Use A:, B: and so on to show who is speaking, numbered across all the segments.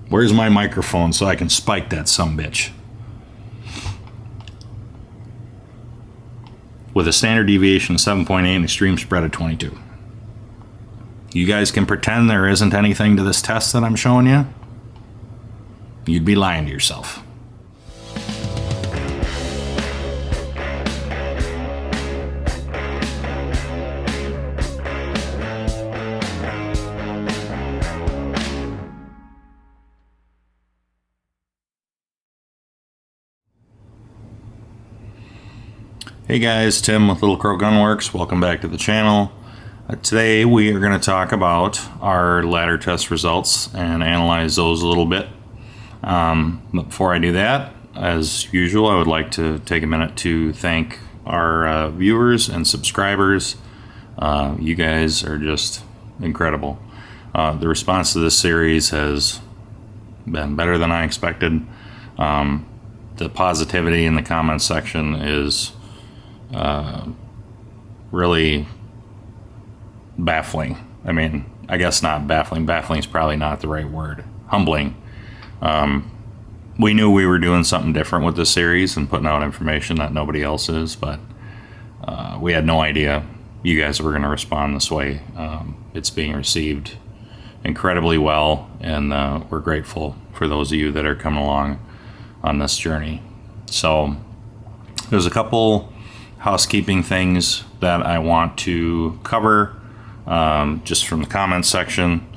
A: Where's my microphone so I can spike that sumbitch? With a standard deviation of 7.8 and extreme spread of 22. You guys can pretend there isn't anything to this test that I'm showing you. You'd be lying to yourself. Hey guys, Tim with Little Crow Gunworks. Welcome back to the channel. Today we are going to talk about our ladder test results and analyze those a little bit. But before I do that, as usual, I would like to take a minute to thank our viewers and subscribers. You guys are just incredible. The response to this series has been better than I expected. The positivity in the comments section is really baffling. I mean, I guess not baffling. Baffling is probably not the right word. Humbling. We knew we were doing something different with this series and putting out information that nobody else is, but we had no idea you guys were going to respond this way. It's being received incredibly well, and we're grateful for those of you that are coming along on this journey. So there's a couple housekeeping things that I want to cover just from the comments section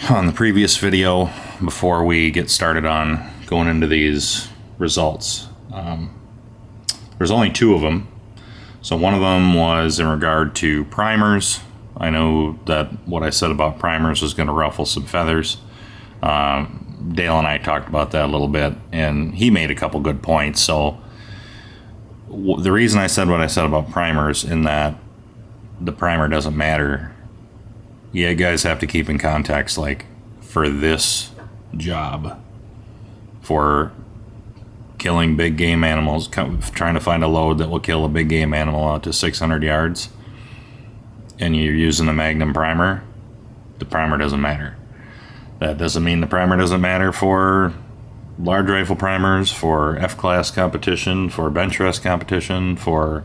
A: on the previous video before we get started on going into these results. There's only two of them. So one of them was in regard to primers. I know that what I said about primers was going to ruffle some feathers. Dale and I talked about that a little bit, and he made a couple good points. So the reason I said what I said about primers, in that the primer doesn't matter, you guys have to keep in context, like, for this job, for killing big game animals, trying to find a load that will kill a big game animal out to 600 yards, and you're using a Magnum primer, the primer doesn't matter. That doesn't mean the primer doesn't matter for large rifle primers, for F-class competition, for bench rest competition, for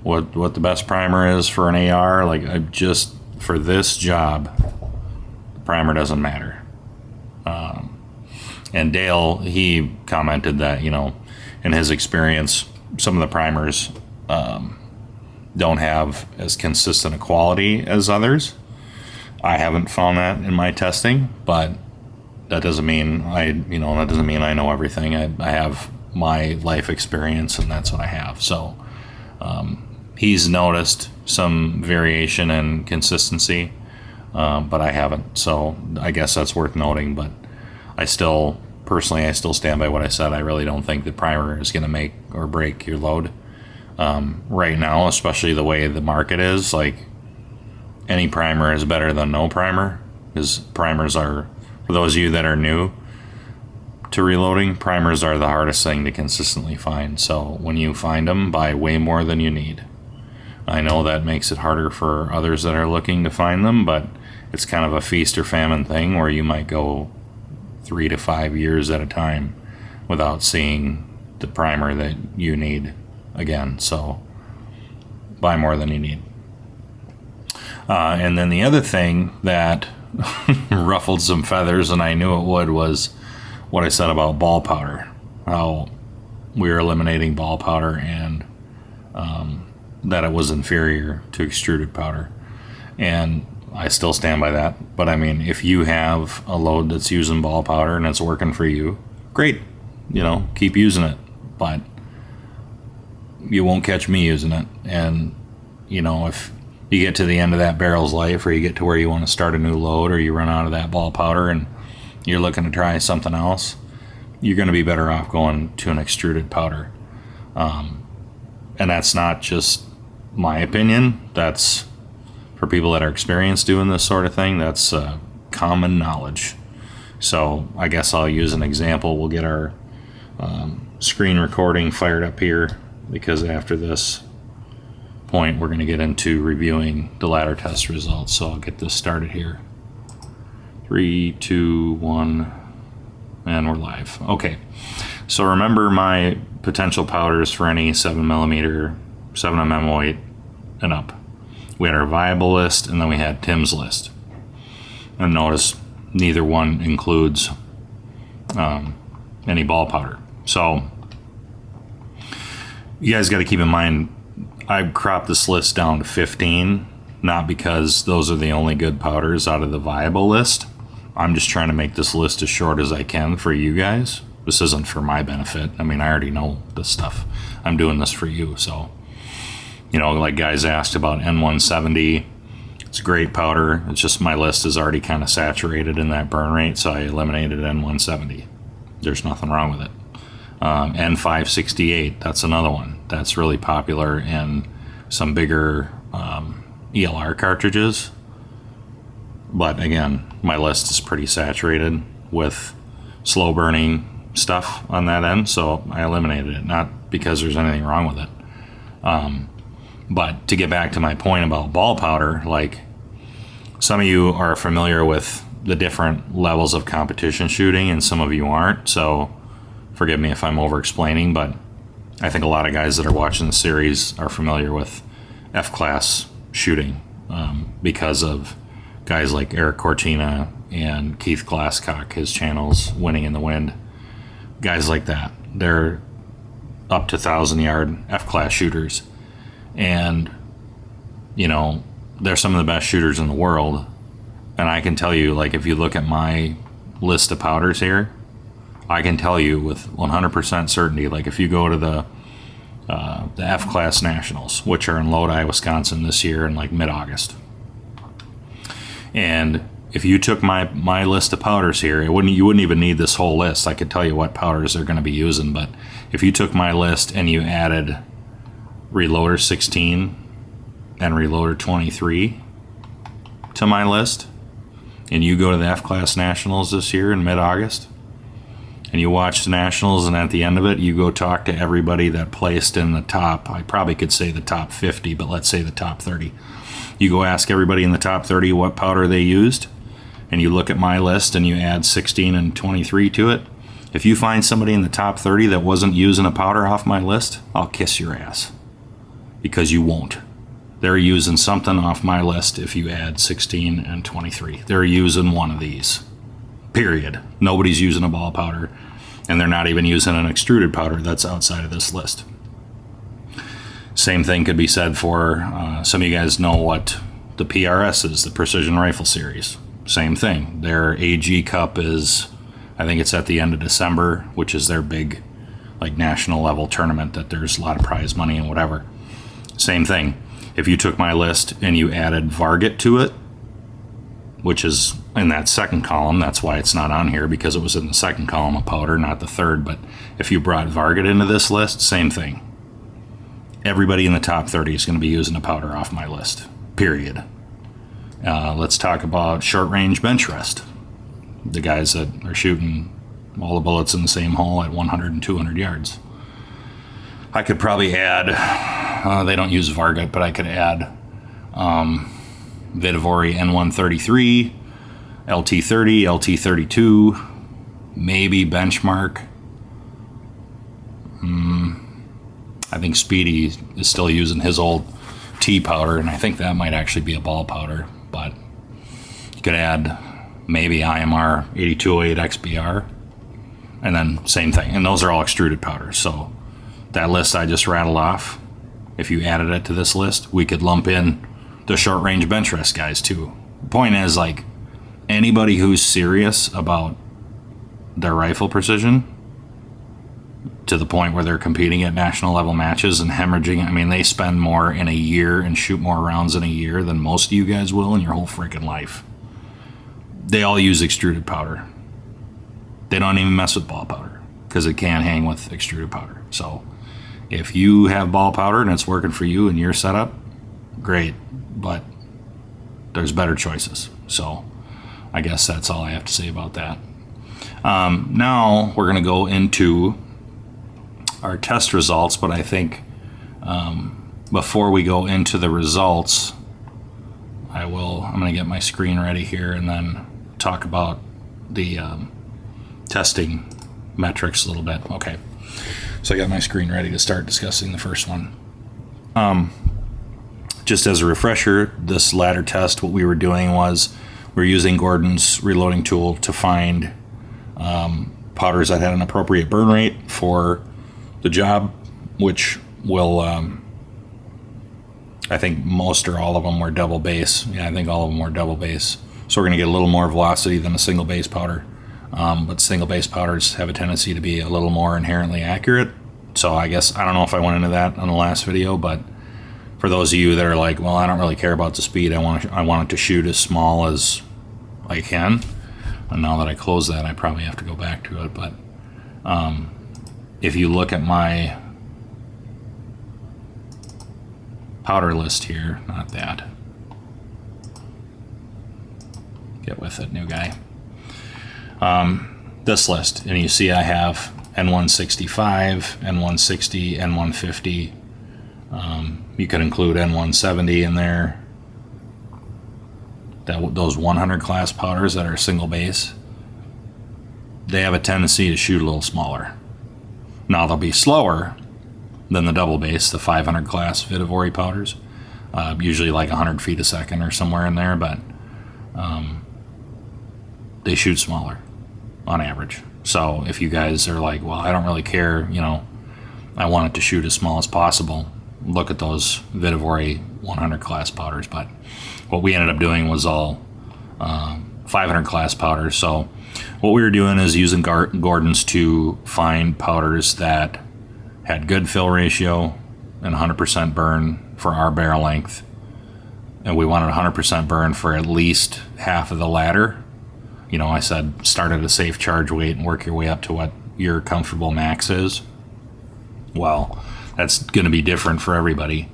A: what the best primer is for an AR. Like, just for this job, the primer doesn't matter. And Dale, he commented that, you know, in his experience, some of the primers don't have as consistent a quality as others. I haven't found that in my testing, but that doesn't mean I know everything. I have my life experience, and that's what I have. So he's noticed some variation and consistency, but I haven't. So I guess that's worth noting. But I still stand by what I said. I really don't think the primer is going to make or break your load right now, especially the way the market is. Like, any primer is better than no primer, because primers are, for those of you that are new to reloading, primers are the hardest thing to consistently find. So when you find them, buy way more than you need. I know that makes it harder for others that are looking to find them, but it's kind of a feast or famine thing where you might go 3 to 5 years at a time without seeing the primer that you need again. So buy more than you need. And then the other thing that ruffled some feathers, and I knew it would, was what I said about ball powder. How we were eliminating ball powder, and that it was inferior to extruded powder. And I still stand by that. But I mean, if you have a load that's using ball powder and it's working for you, great. You know, keep using it. But you won't catch me using it. And, you know, if you get to the end of that barrel's life, or you get to where you want to start a new load, or you run out of that ball powder and you're looking to try something else, you're going to be better off going to an extruded powder. And that's not just my opinion. That's for people that are experienced doing this sort of thing. That's common knowledge. So I guess I'll use an example. We'll get our screen recording fired up here, because after this point we're going to get into reviewing the ladder test results. So I'll get this started here. 3, 2, 1, and we're live. Okay, so remember my potential powders for any 7mm, 7mm weight and up. We had our viable list, and then we had Tim's list. And notice neither one includes any ball powder. So you guys got to keep in mind, I cropped this list down to 15, not because those are the only good powders out of the viable list. I'm just trying to make this list as short as I can for you guys. This isn't for my benefit. I mean, I already know this stuff. I'm doing this for you. So, you know, like guys asked about N170. It's a great powder. It's just my list is already kind of saturated in that burn rate, so I eliminated N170. There's nothing wrong with it. N568, that's another one. That's really popular in some bigger ELR cartridges. But again, my list is pretty saturated with slow burning stuff on that end, so I eliminated it, not because there's anything wrong with it. But to get back to my point about ball powder, like some of you are familiar with the different levels of competition shooting and some of you aren't, so forgive me if I'm over explaining, but I think a lot of guys that are watching the series are familiar with F-class shooting because of guys like Eric Cortina and Keith Glasscock, his channels, Winning in the Wind. Guys like that. They're up to 1,000-yard F-class shooters. And, you know, they're some of the best shooters in the world. And I can tell you, like, if you look at my list of powders here, I can tell you with 100% certainty, like if you go to the F-class Nationals, which are in Lodi, Wisconsin this year in like mid-August. And if you took my list of powders here, you wouldn't even need this whole list. I could tell you what powders they're going to be using, but if you took my list and you added Reloader 16 and Reloader 23 to my list, and you go to the F-class Nationals this year in mid-August, and you watch the Nationals, and at the end of it, you go talk to everybody that placed in the top, I probably could say the top 50, but let's say the top 30. You go ask everybody in the top 30 what powder they used, and you look at my list and you add 16 and 23 to it. If you find somebody in the top 30 that wasn't using a powder off my list, I'll kiss your ass. Because you won't. They're using something off my list if you add 16 and 23. They're using one of these. Period. Nobody's using a ball powder, and they're not even using an extruded powder that's outside of this list. Same thing could be said for some of you guys know what the PRS is, the Precision Rifle Series. Same thing. Their AG Cup is, I think it's at the end of December, which is their big like national level tournament that there's a lot of prize money and whatever. Same thing. If you took my list and you added Varget to it, which is in that second column, that's why it's not on here, because it was in the second column of powder, not the third. But if you brought Varget into this list, same thing. Everybody in the top 30 is going to be using a powder off my list, period. Let's talk about short range bench rest. The guys that are shooting all the bullets in the same hole at 100 and 200 yards. I could probably add, they don't use Varget, but I could add Vitivori N133, LT30, LT32, maybe Benchmark. I think Speedy is still using his old T powder, and I think that might actually be a ball powder, but you could add maybe IMR 8208 XBR, and then same thing. And those are all extruded powders. So that list I just rattled off, if you added it to this list, we could lump in the short range bench rest guys too. The point is, like, anybody who's serious about their rifle precision to the point where they're competing at national level matches and hemorrhaging, I mean, they spend more in a year and shoot more rounds in a year than most of you guys will in your whole freaking life. They all use extruded powder. They don't even mess with ball powder because it can't hang with extruded powder. So if you have ball powder and it's working for you in your setup, great, but there's better choices. So I guess that's all I have to say about that. Now we're going to go into our test results, but I think before we go into the results, I'm going to get my screen ready here, and then talk about the testing metrics a little bit. Okay, so I got my screen ready to start discussing the first one. Just as a refresher, this ladder test, what we were doing was we're using Gordon's reloading tool to find powders that had an appropriate burn rate for the job, which will, I think most or all of them were double base. Yeah, I think all of them were double base. So we're going to get a little more velocity than a single base powder. But single base powders have a tendency to be a little more inherently accurate. So I guess, I don't know if I went into that on the last video, but for those of you that are like, well, I don't really care about the speed, I want it to shoot as small as I can. And now that I close that, I probably have to go back to it. But if you look at my powder list here, not that. Get with it, new guy. This list, and you see I have N165, N160, N150. You could include N170 in there. Those 100 class powders that are single base, they have a tendency to shoot a little smaller. Now they'll be slower than the double base, the 500 class viability powders, usually like 100 feet a second or somewhere in there, but they shoot smaller on average. So if you guys are like, well, I don't really care, I want it to shoot as small as possible, look at those Vitivori 100 class powders. But what we ended up doing was all 500 class powders. So what we were doing is using Gordon's to find powders that had good fill ratio and 100% burn for our barrel length. And we wanted 100% burn for at least half of the ladder. I said start at a safe charge weight and work your way up to what your comfortable max is. Well, that's going to be different for everybody.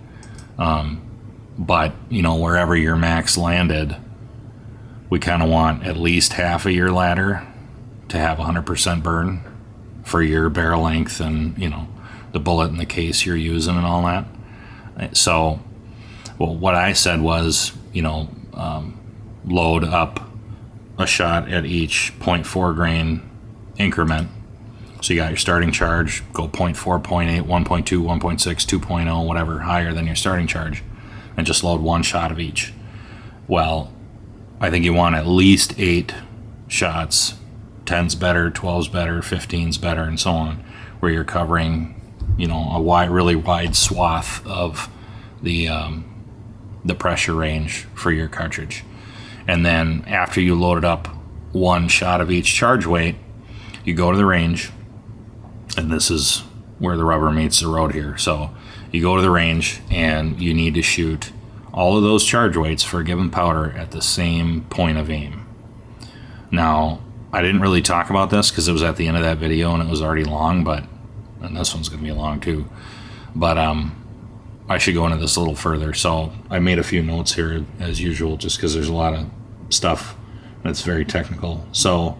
A: But, wherever your max landed, we kind of want at least half of your ladder to have 100% burn for your barrel length and, the bullet in the case you're using and all that. So, well, what I said was, load up a shot at each 0.4 grain increment. So you got your starting charge, go 0.4, 0.8, 1.2, 1.6, 2.0, whatever, higher than your starting charge, and just load one shot of each. Well, I think you want at least 8 shots, 10's better, 12's better, 15's better, and so on, where you're covering, a really wide swath of the pressure range for your cartridge. And then after you loaded up one shot of each charge weight, you go to the range, and this is where the rubber meets the road here. So you go to the range and you need to shoot all of those charge weights for a given powder at the same point of aim. Now, I didn't really talk about this because it was at the end of that video and it was already long, and this one's going to be long too. But I should go into this a little further. So I made a few notes here as usual, just because there's a lot of stuff that's very technical. So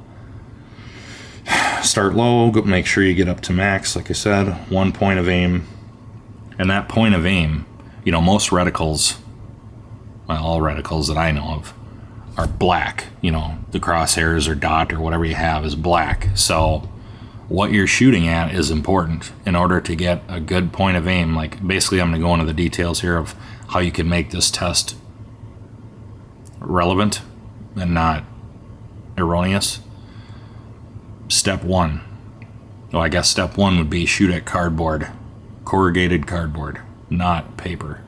A: start low, make sure you get up to max, like I said, one point of aim. And that point of aim, most reticles, well, all reticles that I know of, are black. The crosshairs or dot or whatever you have is black. So what you're shooting at is important in order to get a good point of aim. Like, basically, I'm going to go into the details here of how you can make this test relevant and not erroneous. Step 1. Well, I guess step 1 would be shoot at cardboard, corrugated cardboard, not paper,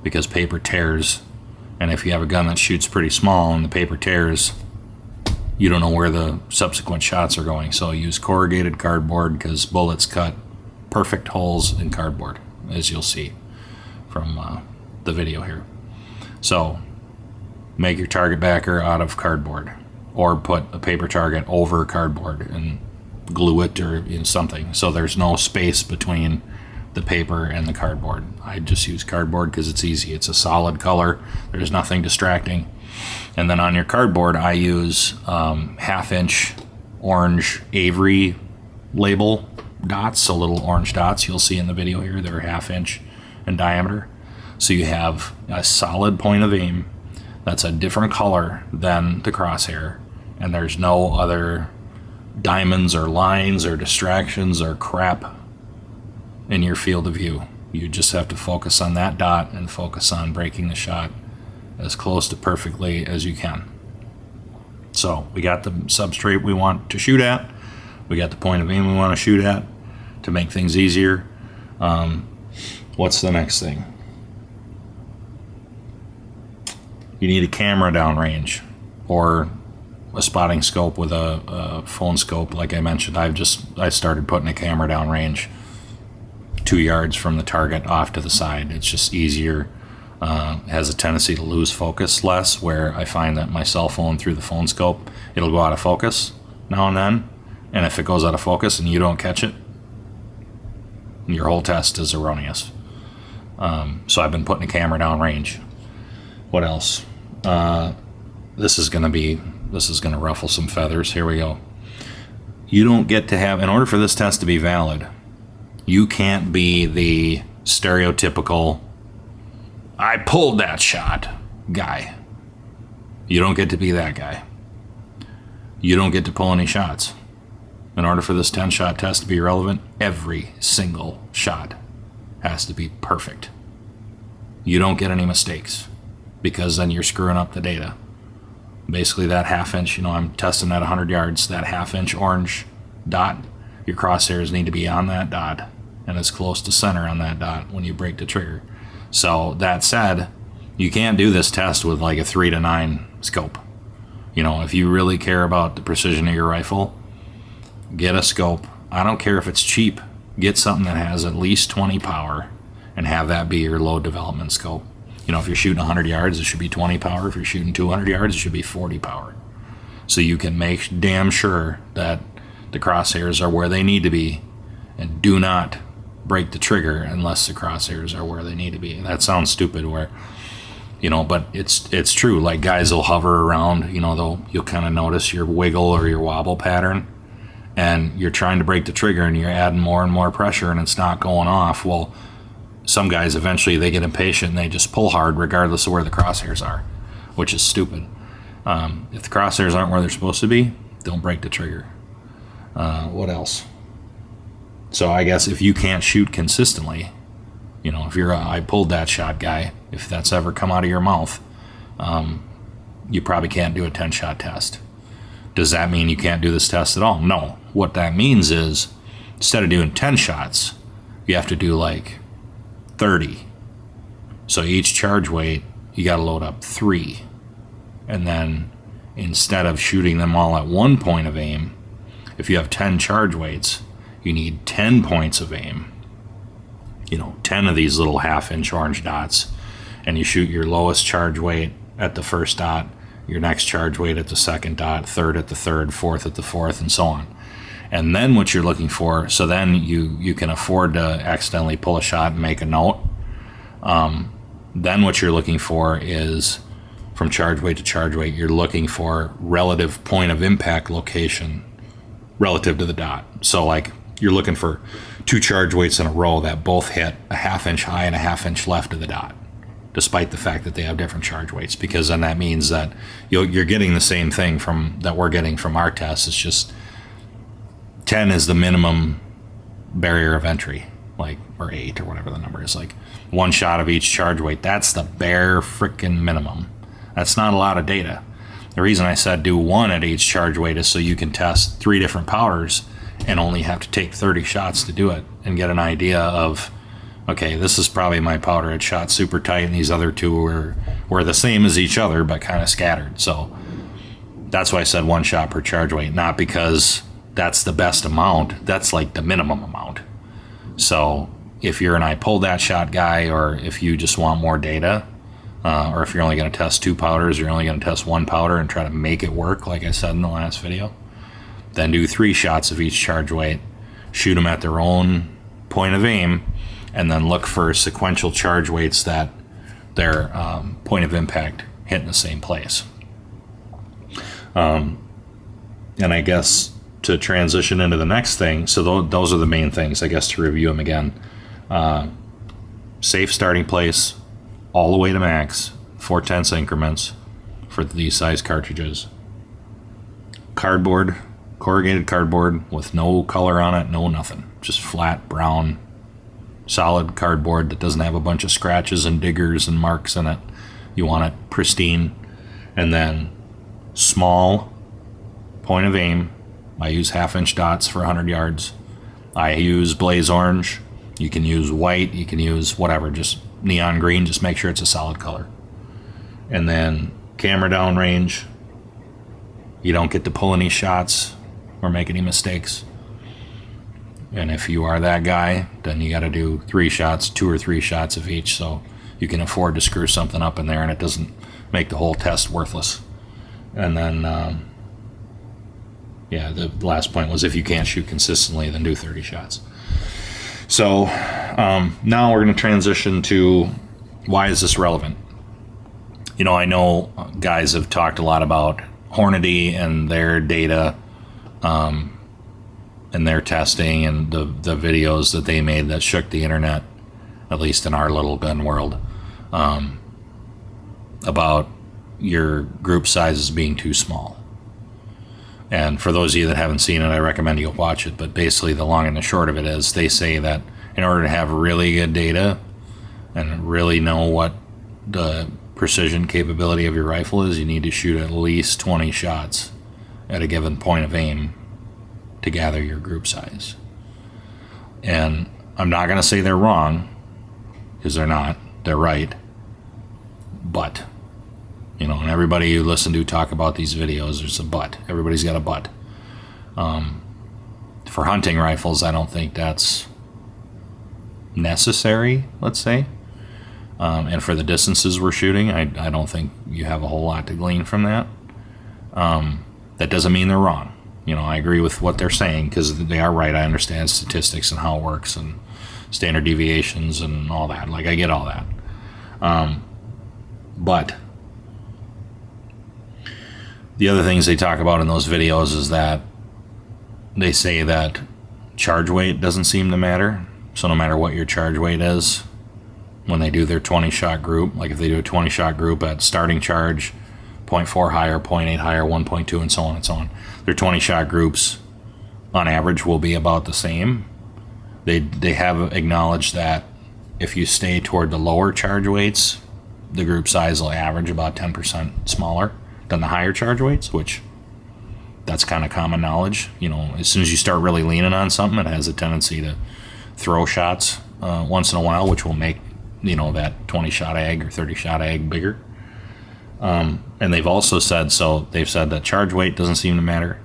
A: because paper tears. And if you have a gun that shoots pretty small and the paper tears, you don't know where the subsequent shots are going. So use corrugated cardboard because bullets cut perfect holes in cardboard, as you'll see from the video here. So make your target backer out of cardboard, or put a paper target over cardboard and glue it or something so there's no space between the paper and the cardboard. I just use cardboard because it's easy. It's a solid color. There's nothing distracting. And then on your cardboard, I use 1/2-inch orange Avery label dots, so little orange dots you'll see in the video here. They're 1/2 inch in diameter. So you have a solid point of aim that's a different color than the crosshair, and there's no other diamonds or lines or distractions or crap in your field of view. You just have to focus on that dot and focus on breaking the shot as close to perfectly as you can. So we got the substrate we want to shoot at. We got the point of aim we want to shoot at to make things easier. What's the next thing? You need a camera downrange or a spotting scope with a phone scope. Like I mentioned, I started putting a camera downrange 2 yards from the target off to the side. It's just easier. Has a tendency to lose focus less, where I find that my cell phone through the phone scope, it'll go out of focus now and then. And if it goes out of focus and you don't catch it, your whole test is erroneous. So I've been putting a camera downrange. What else? This is gonna ruffle some feathers. Here we go. You don't get to have, in order for this test to be valid, you can't be the stereotypical I pulled that shot guy. You don't get to be that guy. You don't get to pull any shots. In order for this 10-shot test to be relevant, every single shot has to be perfect. You don't get any mistakes, because then you're screwing up the data. Basically that half inch, I'm testing at 100 yards, that half inch orange dot, your crosshairs need to be on that dot and as close to center on that dot when you break the trigger. So that said, you can't do this test with like a 3-9 scope. If you really care about the precision of your rifle, get a scope. I don't care if it's cheap. Get something that has at least 20 power and have that be your load development scope. If you're shooting 100 yards, it should be 20 power. If you're shooting 200 yards, it should be 40 power. So you can make damn sure that the crosshairs are where they need to be, and do not break the trigger unless the crosshairs are where they need to be. And that sounds stupid, but it's true. Like, guys will hover around, you'll kind of notice your wiggle or your wobble pattern, and you're trying to break the trigger and you're adding more and more pressure and it's not going off. Well, some guys eventually they get impatient and they just pull hard regardless of where the crosshairs are, which is stupid. If the crosshairs aren't where they're supposed to be, don't break the trigger. What else? So I guess if you can't shoot consistently, if you're I pulled that shot guy, if that's ever come out of your mouth, you probably can't do a 10-shot test. Does that mean you can't do this test at all? No. What that means is, instead of doing 10 shots, you have to do like 30. So each charge weight, you got to load up 3. And then instead of shooting them all at one point of aim, if you have 10 charge weights, you need 10 points of aim. 10 of these little half-inch orange dots. And you shoot your lowest charge weight at the first dot, your next charge weight at the second dot, third at the third, fourth at the fourth, and so on. And then what you're looking for, so then you can afford to accidentally pull a shot and make a note. Then what you're looking for is, from charge weight to charge weight, you're looking for relative point of impact location relative to the dot. So like, you're looking for 2 charge weights in a row that both hit a half-inch high and a half-inch left of the dot, despite the fact that they have different charge weights, because then that means that you're getting the same thing that we're getting from our tests. It's just 10 is the minimum barrier of entry, or 8 or whatever the number is. Like, 1 shot of each charge weight, that's the bare frickin' minimum. That's not a lot of data. The reason I said do 1 at each charge weight is so you can test 3 different powders and only have to take 30 shots to do it and get an idea of, okay, this is probably my powder. It shot super tight, and these other 2 were the same as each other but kind of scattered. So that's why I said 1 shot per charge weight, not because that's the best amount. That's like the minimum amount. So if you're an I pulled that shot guy, or if you just want more data, or if you're only going to test 2 powders, or you're only going to test 1 powder and try to make it work, like I said in the last video, then do 3 shots of each charge weight, shoot them at their own point of aim, and then look for sequential charge weights that their point of impact hit in the same place. And I guess to transition into the next thing, so those are the main things, I guess, to review them again. Safe starting place, all the way to max, 4/10 increments for these size cartridges. cardboard, corrugated cardboard with no color on it, no nothing. Just flat, brown, solid cardboard that doesn't have a bunch of scratches and diggers and marks in it. You want it pristine. And then small point of aim. I use 1/2-inch dots for 100 yards. I use blaze orange. You can use white. You can use whatever, just neon green. Just make sure it's a solid color. And then camera downrange. You don't get to pull any shots or make any mistakes. And if you are that guy, then you got to do 3 shots, 2 or 3 shots of each, so you can afford to screw something up in there and it doesn't make the whole test worthless. And then, the last point was if you can't shoot consistently, then do 30 shots. So now we're going to transition to why is this relevant? You know, I know guys have talked a lot about Hornady and their data and their testing and the videos that they made that shook the internet, at least in our little gun world, about your group sizes being too small. And for those of you that haven't seen it, I recommend you watch it. But basically the long and the short of it is they say that in order to have really good data and really know what the precision capability of your rifle is, you need to shoot at least 20 shots at a given point of aim to gather your group size. And I'm not going to say they're wrong, because they're not. They're right. But, you know, and everybody you listen to talk about these videos, there's a but. Everybody's got a but. For hunting rifles, I don't think that's necessary, let's say. And for the distances we're shooting, I don't think you have a whole lot to glean from that. That doesn't mean they're wrong. You know, I agree with what they're saying because they are right. I understand statistics and how it works and standard deviations and all that. Like, I get all that. But the other things they talk about in those videos is that they say that charge weight doesn't seem to matter. So no matter what your charge weight is, when they do their 20-shot group, like if they do a 20-shot group at starting charge, 0.4 higher, 0.8 higher, 1.2, and so on and so on, their 20-shot groups on average will be about the same. They have acknowledged that if you stay toward the lower charge weights, the group size will average about 10% smaller than the higher charge weights, which that's kind of common knowledge. You know, as soon as you start really leaning on something, it has a tendency to throw shots once in a while, which will make, you know, that 20-shot ag or 30-shot ag bigger. And they've also said, they've said that charge weight doesn't seem to matter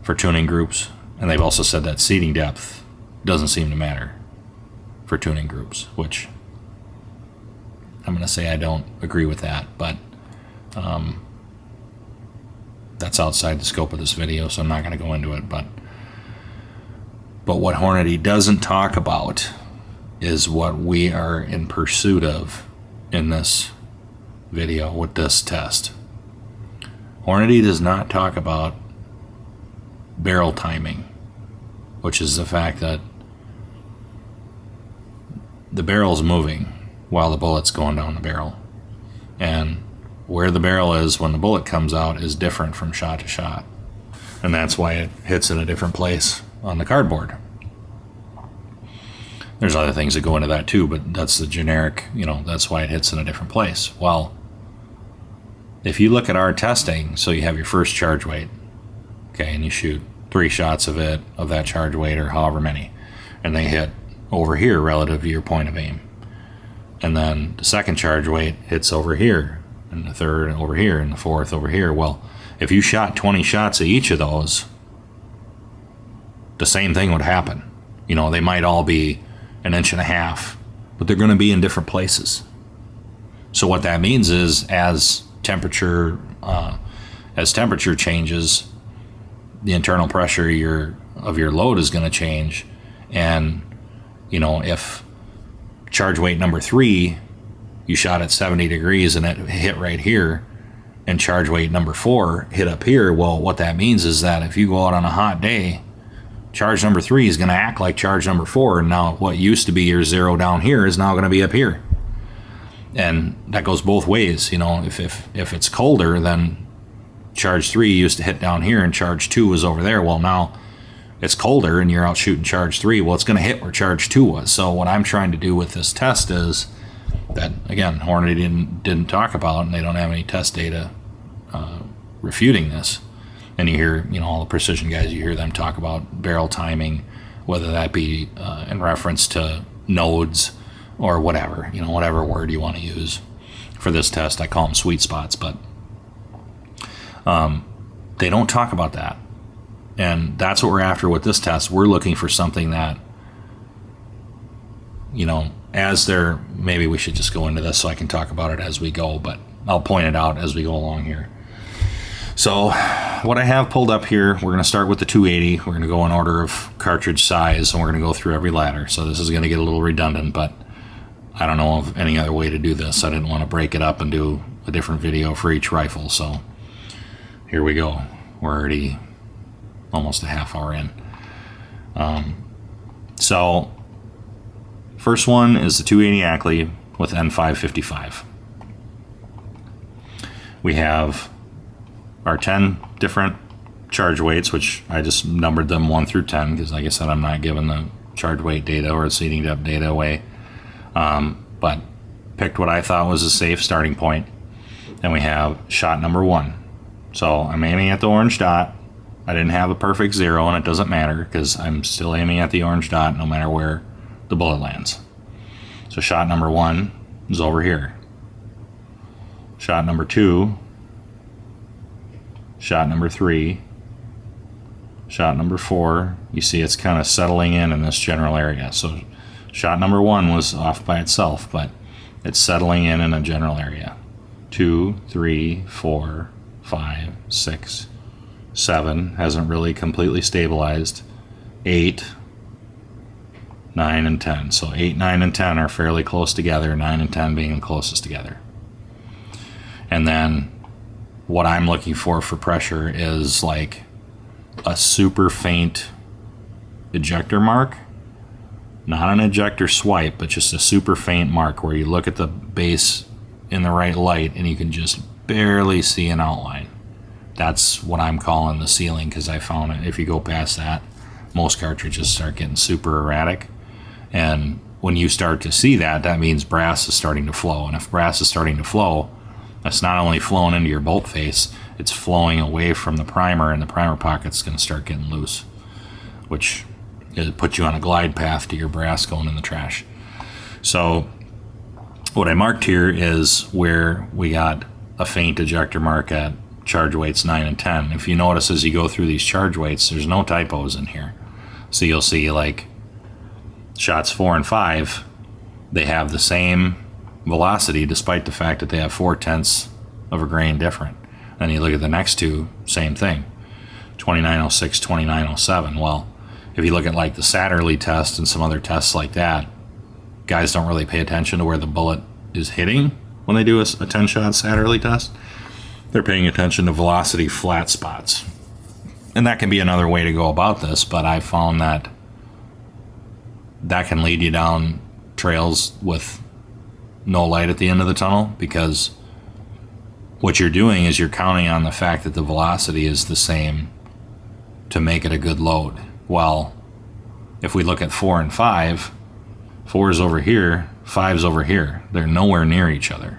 A: for tuning groups. And they've also said that seating depth doesn't seem to matter for tuning groups, which I'm going to say I don't agree with that, but that's outside the scope of this video, so I'm not going to go into it. But what Hornady doesn't talk about is what we are in pursuit of in this video with this test. Hornady does not talk about barrel timing, which is the fact that the barrel's moving while the bullet's going down the barrel. And where the barrel is when the bullet comes out is different from shot to shot. And that's why it hits in a different place on the cardboard. There's other things that go into that too, but that's the generic, you know, that's why it hits in a different place. Well, if you look at our testing, so you have your first charge weight, okay, and you shoot 3 shots of it, of that charge weight, or however many, and they hit over here relative to your point of aim. And then the second charge weight hits over here, and the third over here, and the fourth over here. Well, if you shot 20 shots of each of those, the same thing would happen. You know, they might all be 1.5 inches, but they're going to be in different places. So what that means is as temperature changes, the internal pressure of your load is going to change. And, you know, if charge weight number 3, you shot at 70 degrees and it hit right here, and charge weight number 4 hit up here, well, what that means is that if you go out on a hot day, charge number 3 is going to act like charge number 4, and now what used to be your 0 down here is now going to be up here. And that goes both ways. You know, if it's colder, then charge 3 used to hit down here and charge 2 was over there. Well, now it's colder and you're out shooting charge 3. Well, it's going to hit where charge 2 was. So what I'm trying to do with this test is that, again, Hornady didn't talk about, and they don't have any test data refuting this. And you hear, all the precision guys, you hear them talk about barrel timing, whether that be in reference to nodes or whatever, whatever word you want to use for this test. I call them sweet spots, but they don't talk about that. And that's what we're after with this test. We're looking for something that, maybe we should just go into this so I can talk about it as we go, but I'll point it out as we go along here. So what I have pulled up here, we're going to start with the 280. We're going to go in order of cartridge size, and we're going to go through every ladder. So this is going to get a little redundant, but I don't know of any other way to do this. I didn't want to break it up and do a different video for each rifle. So here we go. We're already almost a half hour in. So first one is the 280 Ackley with N555. We have our 10 different charge weights, which I just numbered them 1 through 10 because, like I said, I'm not giving the charge weight data or the seating depth data away. But picked what I thought was a safe starting point. And we have shot number 1. So I'm aiming at the orange dot. I didn't have a perfect 0, and it doesn't matter because I'm still aiming at the orange dot no matter where the bullet lands. So shot number 1 is over here. Shot number 2. Shot number 3. Shot number 4. You see it's kind of settling in this general area. So shot number 1 was off by itself, but it's settling in a general area. 2, 3, 4, 5, 6, 7. Hasn't really completely stabilized. 8, 9, and 10. So 8, 9, and 10 are fairly close together, 9 and 10 being the closest together. And then what I'm looking for pressure is like a super faint ejector mark. Not an ejector swipe, but just a super faint mark where you look at the base in the right light and you can just barely see an outline. That's what I'm calling the ceiling, because I found it, if you go past that, most cartridges start getting super erratic. And when you start to see that, that means brass is starting to flow. And if brass is starting to flow, that's not only flowing into your bolt face, it's flowing away from the primer, and the primer pocket's going to start getting loose, which it puts you on a glide path to your brass going in the trash. So what I marked here is where we got a faint ejector mark at charge weights 9 and 10. If you notice as you go through these charge weights, there's no typos in here. So you'll see like shots 4 and 5, they have the same velocity despite the fact that they have 0.4 of a grain different. Then you look at the next two, same thing. 2906, 2907. Well, if you look at like the Satterley test and some other tests like that, guys don't really pay attention to where the bullet is hitting when they do a 10-shot Satterley test. They're paying attention to velocity flat spots. And that can be another way to go about this, but I found that that can lead you down trails with no light at the end of the tunnel, because what you're doing is you're counting on the fact that the velocity is the same to make it a good load. Well, if we look at 4 and 5, 4 is over here, 5 is over here. They're nowhere near each other.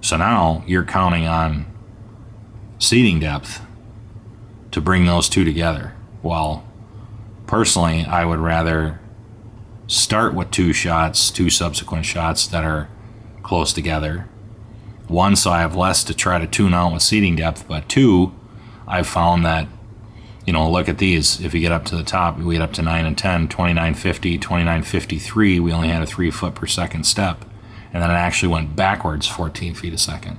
A: So now you're counting on seating depth to bring those two together. Well, personally, I would rather start with 2 shots, 2 subsequent shots that are close together. 1, so I have less to try to tune out with seating depth, but 2, I've found that, look at these. If you get up to the top, we get up to 9 and 10, 2950, 2953, we only had a 3 foot per second step. And then it actually went backwards 14 feet a second.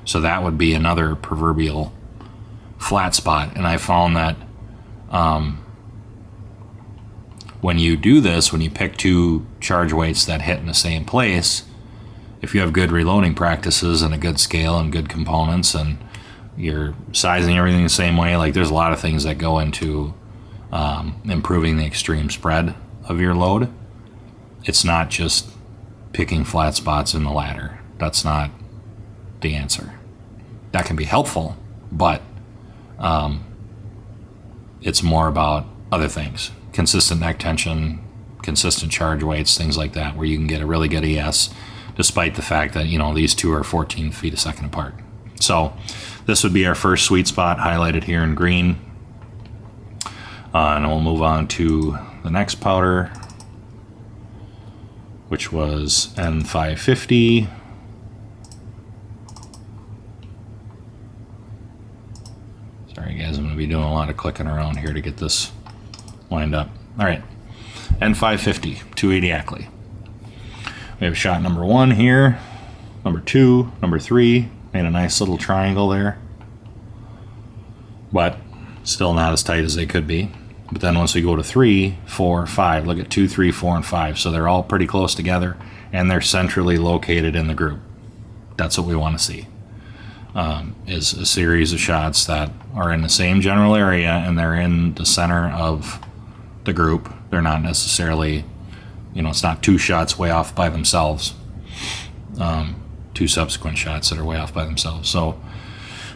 A: So that would be another proverbial flat spot. And I found that when you do this, when you pick 2 charge weights that hit in the same place, if you have good reloading practices and a good scale and good components and you're sizing everything the same way, like there's a lot of things that go into improving the extreme spread of your load. It's not just picking flat spots in the ladder. That's not the answer. That can be helpful, but it's more about other things. Consistent neck tension, consistent charge weights, things like that, where you can get a really good ES, despite the fact that, you know, these two are 14 feet a second apart. So this would be our first sweet spot, highlighted here in green. And we'll move on to the next powder, which was N550. Sorry guys, I'm going to be doing a lot of clicking around here to get this lined up. All right, N550, 280 Ackley. We have shot number 1 here, number 2, number 3. Made a nice little triangle there, but still not as tight as they could be. But then once we go to 3, 4, 5, look at 2, 3, 4, and 5. So they're all pretty close together, and they're centrally located in the group. That's what we want to see, is a series of shots that are in the same general area, and they're in the center of the group. They're not necessarily, you know, it's not 2 shots way off by themselves, 2 subsequent shots that are way off by themselves. So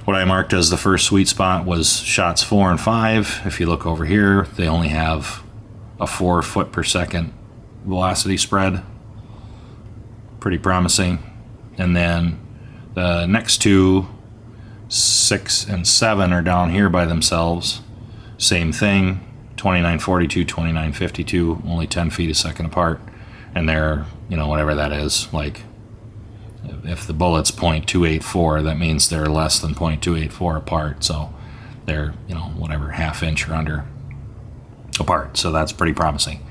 A: what I marked as the first sweet spot was shots 4 and 5. If you look over here, they only have a 4 foot per second velocity spread. Pretty promising. And then the next 2, 6 and 7, are down here by themselves. Same thing, 2942, 2952, only 10 feet a second apart. And they're, you know, whatever that is, like, if the bullet's .284, that means they're less than .284 apart. So they're, you know, whatever, half inch or under apart. So that's pretty promising.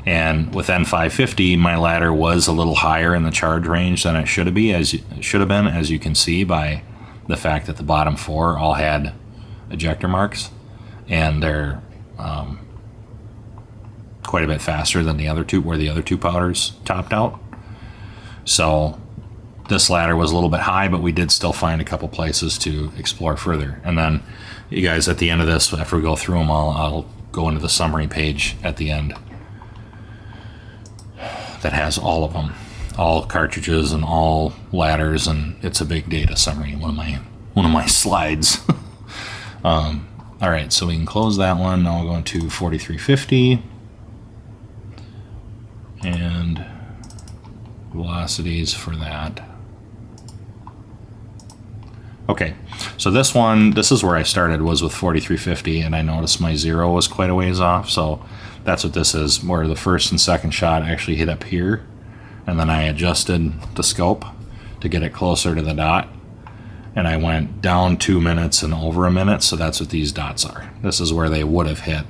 A: And with N550, my ladder was a little higher in the charge range than it should have been, as you can see by the fact that the bottom 4 all had ejector marks, and they're quite a bit faster than the other 2, where the other 2 powders topped out. So this ladder was a little bit high, but we did still find a couple places to explore further. And then you guys, at the end of this, after we go through them all, I'll go into the summary page at the end that has all of them, all cartridges and all ladders, and it's a big data summary, one of my slides. All right, so we can close that one. Now we'll go into 4350 and velocities for that. Okay, so this is where I started, was with 4350, and I noticed my 0 was quite a ways off, so that's what this is, where the first and second shot actually hit up here, and then I adjusted the scope to get it closer to the dot, and I went down 2 minutes and over a minute, so that's what these dots are. This is where they would have hit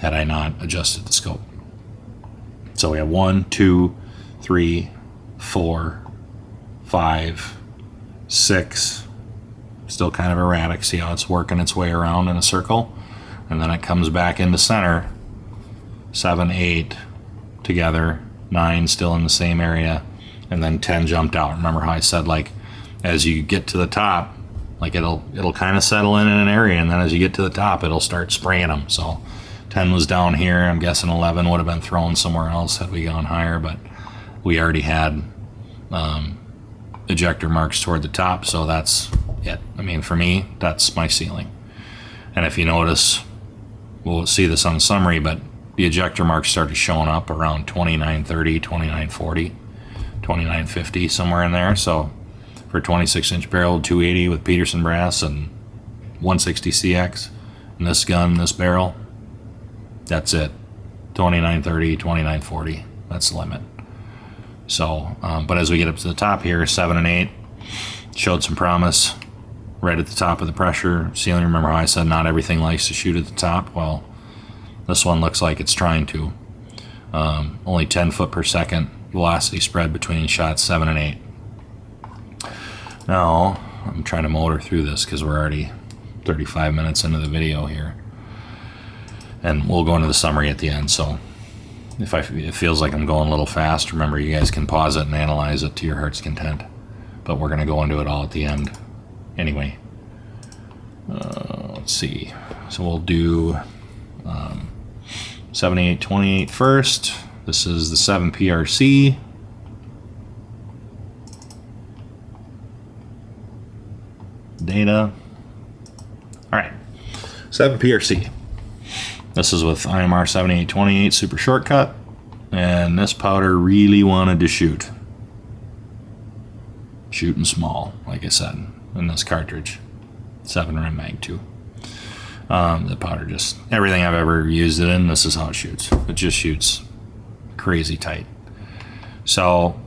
A: had I not adjusted the scope. So we have 1, 2, 3, 4, 5, 6, still kind of erratic. See how it's working its way around in a circle, and then it comes back into center. 7, 8 together, 9 still in the same area, and then 10 jumped out. Remember how I said, like, as you get to the top, like, it'll kind of settle in an area, and then as you get to the top, it'll start spraying them. So 10 was down here. I'm guessing 11 would have been thrown somewhere else had we gone higher, but we already had ejector marks toward the top, so that's it. I mean, for me, that's my ceiling. And if you notice, we'll see this on the summary, but the ejector marks started showing up around 2930, 2940, 2950, somewhere in there. So for a 26-inch barrel, 280 with Peterson brass and 160 CX, and this gun, this barrel, that's it. 2930, 2940, that's the limit. So, but as we get up to the top here, 7 and 8 showed some promise right at the top of the pressure ceiling. Remember how I said not everything likes to shoot at the top? Well, this one looks like it's trying to. Only 10 foot per second velocity spread between shots 7 and 8. Now, I'm trying to motor through this because we're already 35 minutes into the video here. And we'll go into the summary at the end, so if it feels like I'm going a little fast, remember, you guys can pause it and analyze it to your heart's content. But we're going to go into it all at the end anyway. Let's see. So we'll do 7828 first. This is the 7 PRC. Data. 7 PRC. This is with IMR 7828 Super Shortcut, and this powder really wanted to shoot. Shooting small, like I said, in this cartridge. 7 Rem Mag 2. The powder just, everything I've ever used it in, this is how it shoots. It just shoots crazy tight. So,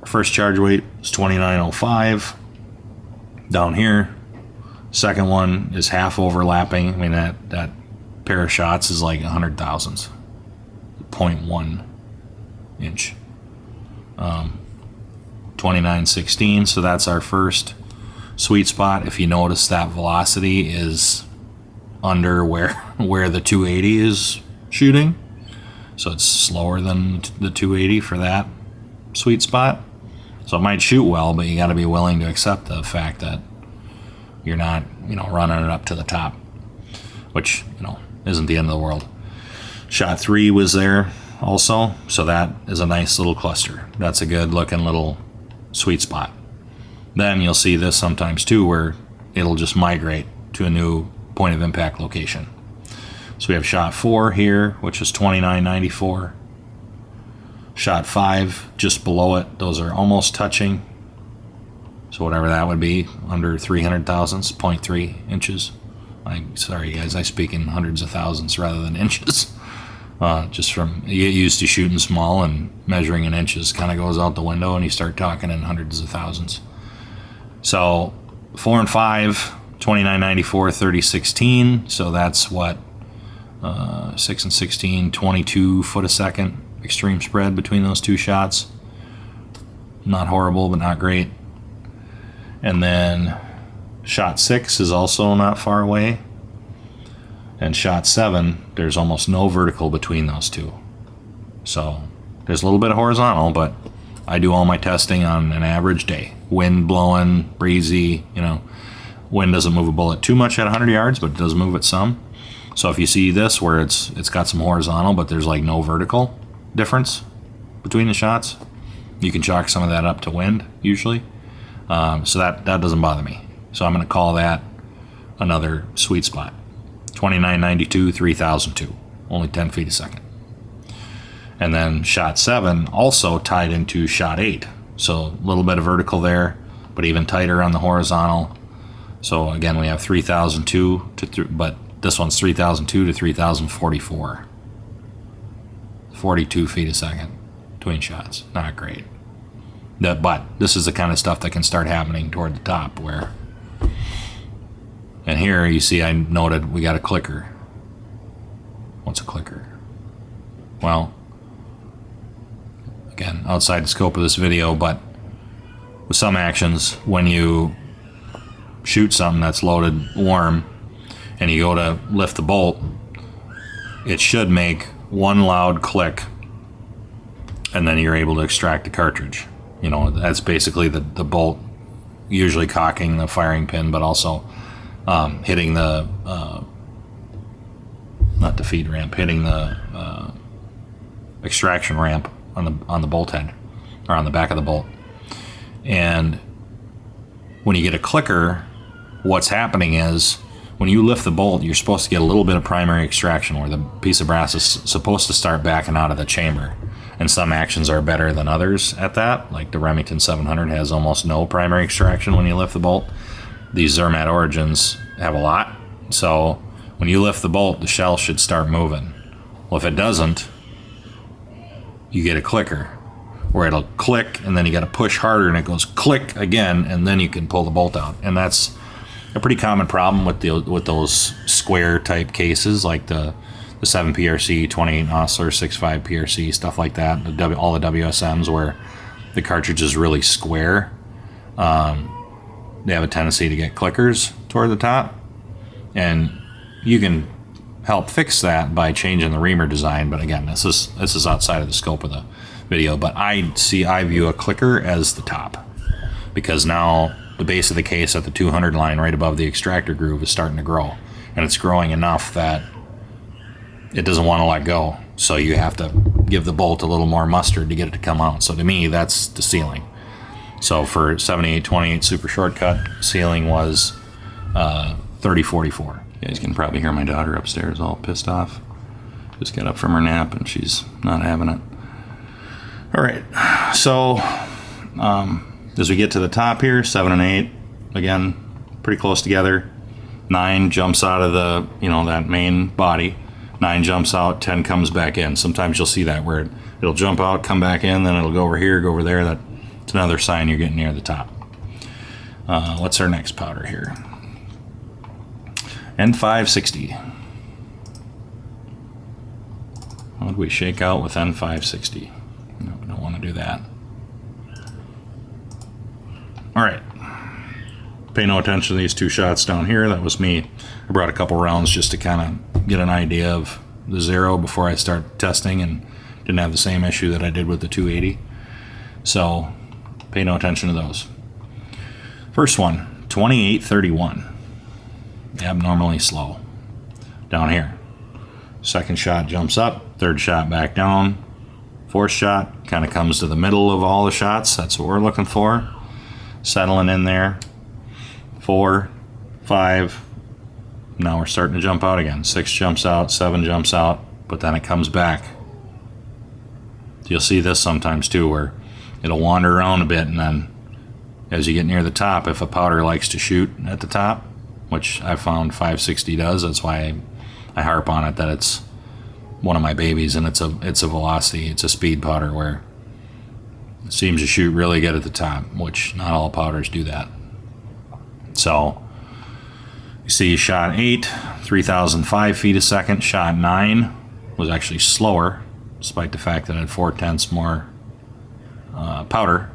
A: first charge weight is 2905. Down here, second one is half overlapping. I mean, that pair of shots is like 100 thousandths. 0.1 inch. 2916, so that's our first sweet spot. If you notice, that velocity is under where the 280 is shooting, so it's slower than the 280 for that sweet spot. So it might shoot well, but you got to be willing to accept the fact that you're not, running it up to the top, which, isn't the end of the world. Shot 3 was there also, so that is a nice little cluster. That's a good looking little sweet spot. Then you'll see this sometimes too, where it'll just migrate to a new point of impact location. So we have shot 4 here, which is 2994. Shot 5 just below it, those are almost touching. So whatever that would be, under 300 thousandths, 0.3 inches. Sorry guys, I speak in hundreds of thousands rather than inches. Just from, you get used to shooting small, and measuring in inches kind of goes out the window, and you start talking in hundreds of thousands. So 4 and 5, 2994, 3016. So that's what, 6 and 16, 22 foot a second extreme spread between those two shots. Not horrible, but not great. And then shot 6 is also not far away. And shot 7, there's almost no vertical between those two. So there's a little bit of horizontal, but I do all my testing on an average day. Wind blowing, breezy, wind doesn't move a bullet too much at 100 yards, but it does move it some. So if you see this where it's got some horizontal, but there's like no vertical difference between the shots, you can chalk some of that up to wind usually. So that doesn't bother me. So I'm going to call that another sweet spot. 2992, 3002, only 10 feet a second. And then shot 7 also tied into shot 8. So a little bit of vertical there, but even tighter on the horizontal. So again, we have 3002 but this one's 3002 to 3044. 42 feet a second between shots. Not great. But this is the kind of stuff that can start happening toward the top where, and here you see I noted we got a clicker. What's a clicker? Well, again, outside the scope of this video, but with some actions, when you shoot something that's loaded warm and you go to lift the bolt, it should make one loud click, and then you're able to extract the cartridge. That's basically the bolt usually cocking the firing pin, but also hitting the not the feed ramp, hitting the extraction ramp on the bolt head, or on the back of the bolt. And when you get a clicker, what's happening is when you lift the bolt, you're supposed to get a little bit of primary extraction where the piece of brass is supposed to start backing out of the chamber. And some actions are better than others at that. Like the Remington 700 has almost no primary extraction when you lift the bolt. These Zermatt Origins have a lot. So when you lift the bolt, the shell should start moving. Well, if it doesn't, you get a clicker where it'll click, and then you got to push harder, and it goes click again, and then you can pull the bolt out. And that's a pretty common problem with those square type cases, like the 7 PRC, 28 Osler, 6.5 PRC, stuff like that. All the WSMs where the cartridge is really square. They have a tendency to get clickers toward the top, and you can help fix that by changing the reamer design. But again, this is outside of the scope of the video. But I view a clicker as the top, because now the base of the case at the 200 line right above the extractor groove is starting to grow, and it's growing enough that it doesn't want to let go. So you have to give the bolt a little more mustard to get it to come out. So to me, that's the ceiling. So for 7828 Super Shortcut, ceiling was 3044. You guys can probably hear my daughter upstairs all pissed off. Just got up from her nap and she's not having it. All right, so as we get to the top here, 7 and 8, again, pretty close together. 9 jumps out of the, that main body. 9 jumps out, 10 comes back in. Sometimes you'll see that where it'll jump out, come back in, then it'll go over here, go over there. That's another sign you're getting near the top. What's our next powder here? N560. What would we shake out with N560? No, we don't want to do that. All right. Pay no attention to these 2 shots down here. That was me. I brought a couple rounds just to kind of get an idea of the 0 before I start testing, and didn't have the same issue that I did with the 280. So pay no attention to those. First one, 2831. Abnormally slow. Down here. Second shot jumps up. Third shot back down. Fourth shot kind of comes to the middle of all the shots. That's what we're looking for. Settling in there. 4, 5. Now we're starting to jump out again. 6 jumps out, 7 jumps out, but then it comes back. You'll see this sometimes too, where it'll wander around a bit, and then as you get near the top, if a powder likes to shoot at the top, which I found 560 does, that's why I harp on it, that it's one of my babies, and it's a velocity, it's a speed powder where it seems to shoot really good at the top, which not all powders do that. So you see shot 8, 3,005 feet a second. Shot 9 was actually slower, despite the fact that it had 4/10 more powder.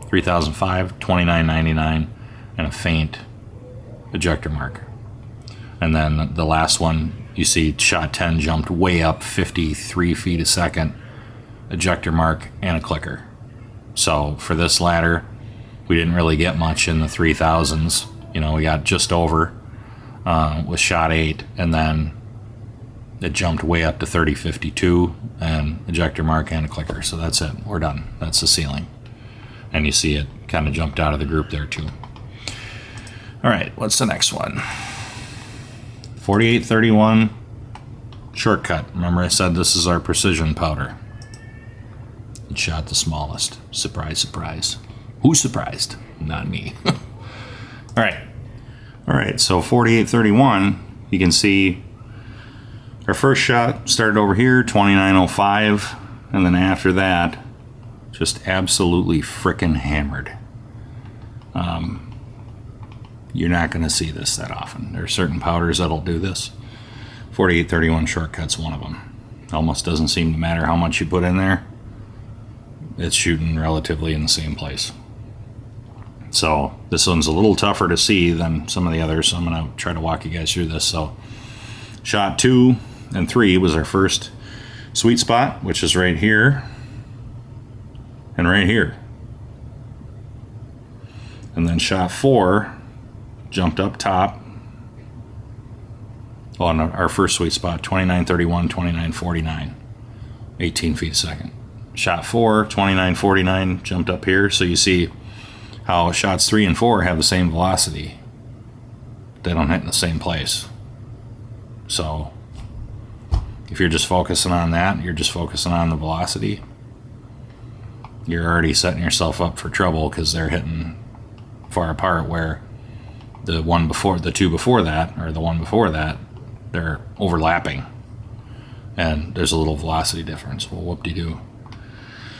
A: 3,005, 29.99, and a faint ejector mark. And then the last one, you see shot 10 jumped way up 53 feet a second, ejector mark, and a clicker. So for this ladder, we didn't really get much in the 3,000s. We got just over with shot 8, and then it jumped way up to 3052 and ejector mark and a clicker. So that's it. We're done. That's the ceiling. And you see it kind of jumped out of the group there too. All right, what's the next one? 4831 shortcut. Remember I said this is our precision powder. It shot the smallest. Surprise, surprise. Who's surprised? Not me. All right, so 4831, you can see our first shot started over here, 2905, and then after that, just absolutely frickin' hammered. You're not going to see this that often. There are certain powders that'll do this. 4831 shortcut's one of them. Almost doesn't seem to matter how much you put in there. It's shooting relatively in the same place. So this one's a little tougher to see than some of the others, so I'm going to try to walk you guys through this. So shot 2 and 3 was our first sweet spot, which is right here and right here. And then shot 4 jumped up top on our first sweet spot, 2931, 2949, 18 feet a second. Shot 4, 2949, jumped up here. So you see how shots 3 and 4 have the same velocity. They don't hit in the same place. So if you're just focusing on that, you're just focusing on the velocity, you're already setting yourself up for trouble, because they're hitting far apart, where the two before that, or the one before that, they're overlapping, and there's a little velocity difference. Well, whoop-de-doo.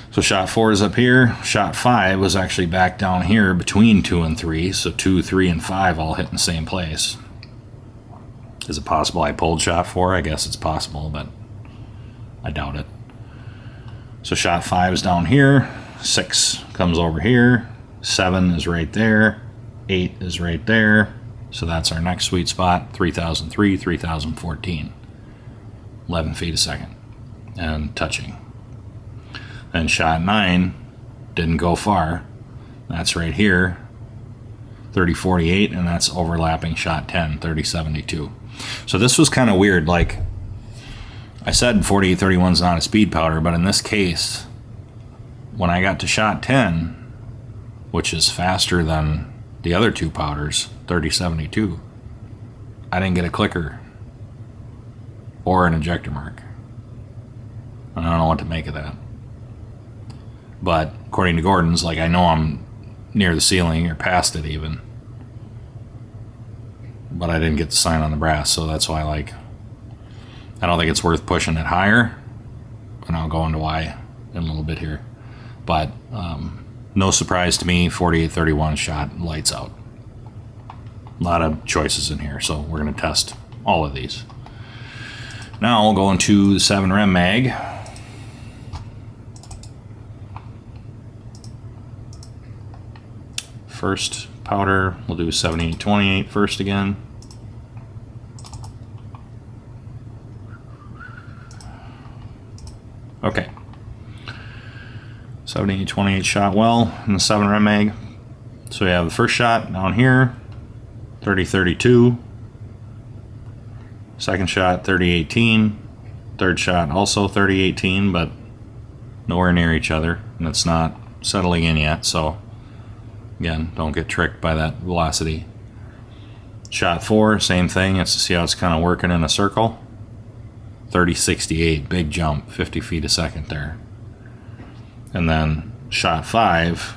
A: So shot 4 is up here. Shot 5 was actually back down here between 2 and 3. So 2, 3, and 5 all hit in the same place. Is it possible I pulled shot 4? I guess it's possible, but I doubt it. So shot 5 is down here. 6 comes over here. 7 is right there. 8 is right there. So that's our next sweet spot. 3003, 3014. 11 feet a second. And touching. And shot 9 didn't go far. That's right here, 3048, and that's overlapping shot 10, 3072. So this was kind of weird. Like I said, 4831 is not a speed powder, but in this case, when I got to shot 10, which is faster than the other 2 powders, 3072, I didn't get a clicker or an ejector mark. I don't know what to make of that. But according to Gordon's, like, I know I'm near the ceiling or past it even. But I didn't get the sign on the brass, so that's why, like, I don't think it's worth pushing it higher. And I'll go into why in a little bit here. But no surprise to me, 4831 shot, lights out. A lot of choices in here, so we're going to test all of these. Now we'll go into the 7 mag. First powder, we'll do 7828 first again. Okay. 7828 shot well in the 7 mag. So we have the first shot down here, 3032. Second shot, 3018. Third shot, also 3018, but nowhere near each other, and it's not settling in yet, so again, don't get tricked by that velocity. Shot 4, same thing. It's to see how it's kind of working in a circle. 3068, big jump, 50 feet a second there. And then shot 5,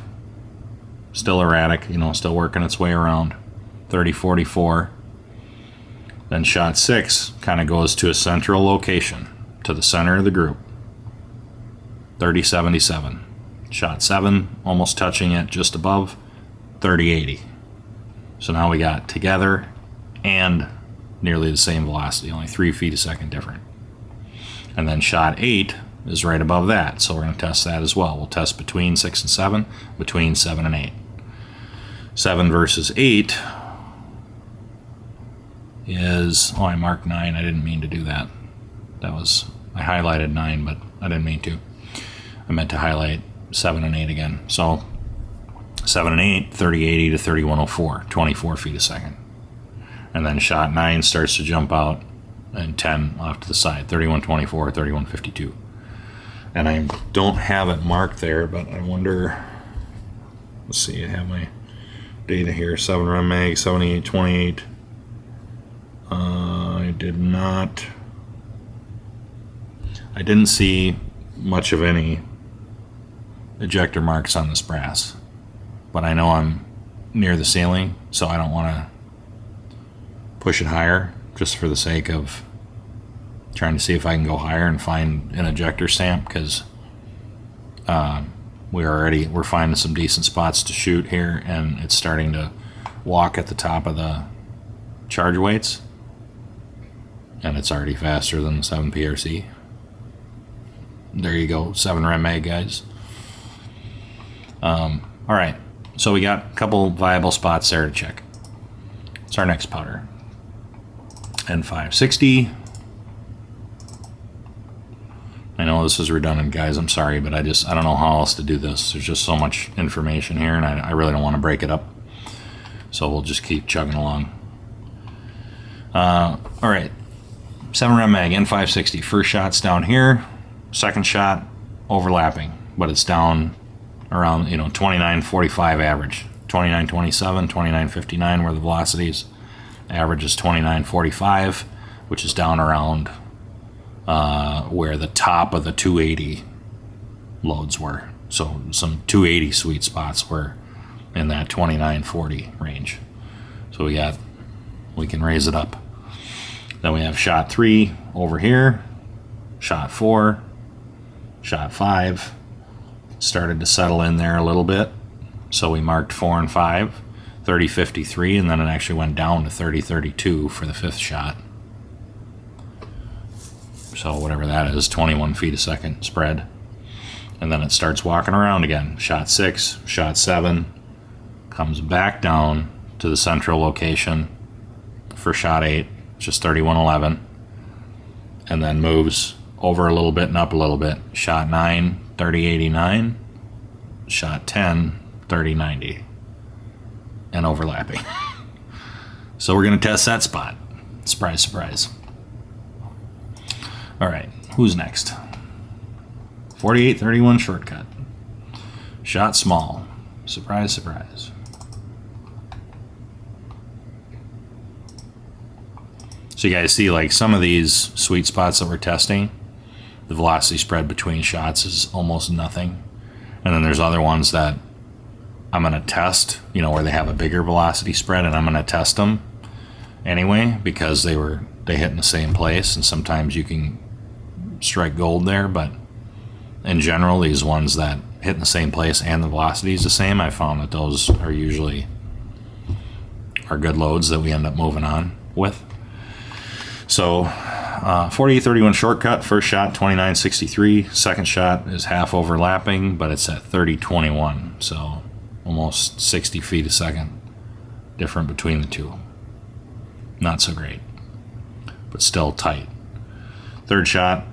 A: still erratic, you know, still working its way around. 3044. Then shot 6 kind of goes to a central location, to the center of the group. 3077. Shot 7, almost touching it just above. 3080. So now we got together and nearly the same velocity, only 3 feet a second different. And then shot 8 is right above that, so we're going to test that as well. We'll test between 6 and 7, between 7 and 8. 7 versus 8 is, oh, I marked 9. I didn't mean to do that. That was, I highlighted 9, but I didn't mean to. I meant to highlight 7 and 8 again. So 7 and 8, 3080 to 3104, 24 feet a second. And then shot 9 starts to jump out, and 10 off to the side, 3124, 3152. And I don't have it marked there, but I wonder, let's see, I have my data here, 7 mag, 7828. I didn't see much of any ejector marks on this brass, but I know I'm near the ceiling, so I don't want to push it higher just for the sake of trying to see if I can go higher and find an ejector stamp, because we're finding some decent spots to shoot here, and it's starting to walk at the top of the charge weights, and it's already faster than the 7 PRC. There you go, 7 mag, guys. All right, so we got a couple viable spots there to check. It's our next powder. N560. I know this is redundant, guys. I'm sorry, but I don't know how else to do this. There's just so much information here, and I really don't want to break it up. So we'll just keep chugging along. All right, 7 mag, N560. First shot's down here. Second shot overlapping, but it's down around 2945 average. 2927, 2959 were the velocities. Average is 2945, which is down around where the top of the 280 loads were. So some 280 sweet spots were in that 2940 range. So we can raise it up. Then we have shot 3 over here, shot 4, shot 5. Started to settle in there a little bit. So we marked 4 and 5, 3053, and then it actually went down to 3032 for the 5th shot. So whatever that is, 21 feet a second spread. And then it starts walking around again. Shot 6, shot 7, comes back down to the central location for shot 8, just 3111, and then moves over a little bit and up a little bit. Shot 9, 3089, shot 10, 3090, and overlapping. So we're going to test that spot. Surprise, surprise. All right, who's next? 4831 shortcut. Shot small. Surprise, surprise. So you guys see, like, some of these sweet spots that we're testing, the velocity spread between shots is almost nothing. And then there's other ones that I'm going to test, you know, where they have a bigger velocity spread, and I'm going to test them anyway because they hit in the same place, and sometimes you can strike gold there. But in general, these ones that hit in the same place and the velocity is the same, I found that those are usually good loads that we end up moving on with. So 48-31 shortcut, first shot 29.63, second shot is half overlapping, but it's at 30.21, so almost 60 feet a second different between the two. Not so great, but still tight. Third shot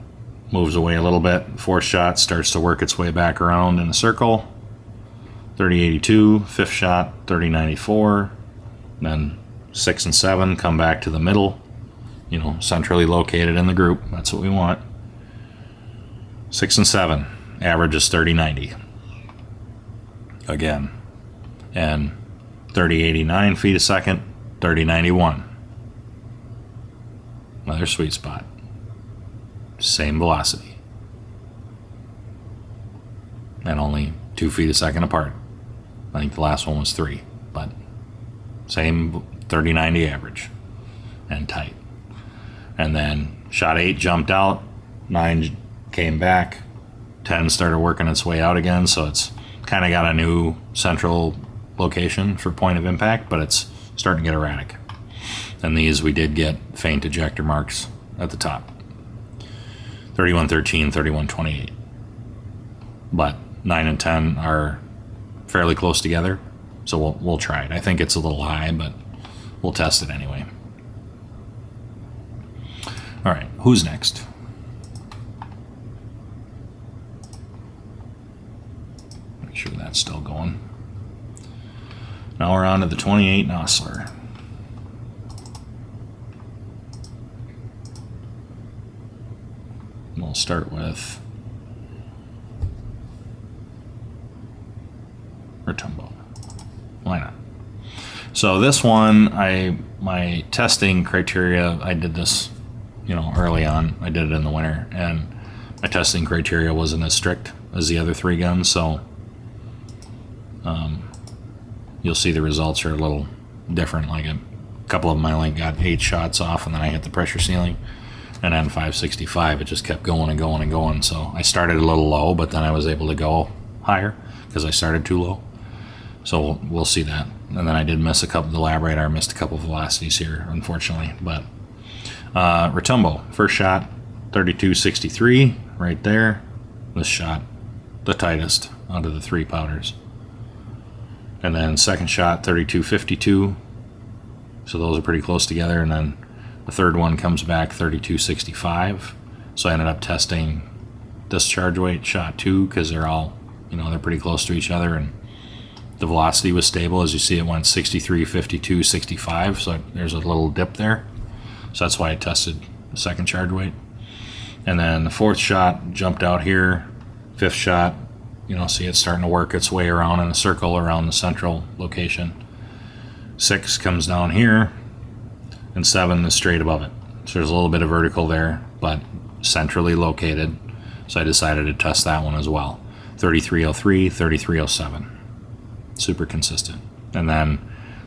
A: moves away a little bit. Fourth shot starts to work its way back around in a circle. 30.82, fifth shot 30.94, then 6 and 7 come back to the middle, you know, centrally located in the group. That's what we want. 6 and 7, average is 30.90 again, and 30.89 feet a second, 30.91. Another sweet spot. Same velocity, and only 2 feet a second apart. I think the last one was 3, but same 30.90 average and tight. And then shot 8 jumped out, 9 came back, 10 started working its way out again, so it's kind of got a new central location for point of impact, but it's starting to get erratic. And these we did get faint ejector marks at the top. 31.13, 31.28. But 9 and 10 are fairly close together, so we'll try it. I think it's a little high, but we'll test it anyway. All right, who's next? Make sure that's still going. Now we're on to the 28 Nosler. We'll start with Rotumbo. Why not? So this one, my testing criteria, I did this, you know, early on. I did it in the winter, and my testing criteria wasn't as strict as the other 3 guns, so you'll see the results are a little different. Like a couple of them, I only got 8 shots off, and then I hit the pressure ceiling. And then 565, it just kept going and going and going. So I started a little low, but then I was able to go higher because I started too low. So we'll see that. And then I did miss a couple, the lab radar missed a couple of velocities here, unfortunately. But Rotumbo, first shot, 32.63, right there. This shot, the tightest out of the 3 powders. And then second shot, 32.52. So those are pretty close together. And then the third one comes back 32.65. So I ended up testing discharge weight, shot 2, because they're all, you know, they're pretty close to each other, and the velocity was stable. As you see, it went 63, 52, 65. So there's a little dip there. So that's why I tested the second charge weight. And then the fourth shot jumped out here. Fifth shot, you know, see it's starting to work its way around in a circle around the central location. 6 comes down here, and 7 is straight above it. So there's a little bit of vertical there, but centrally located. So I decided to test that one as well. 33.03, 33.07. Super consistent. And then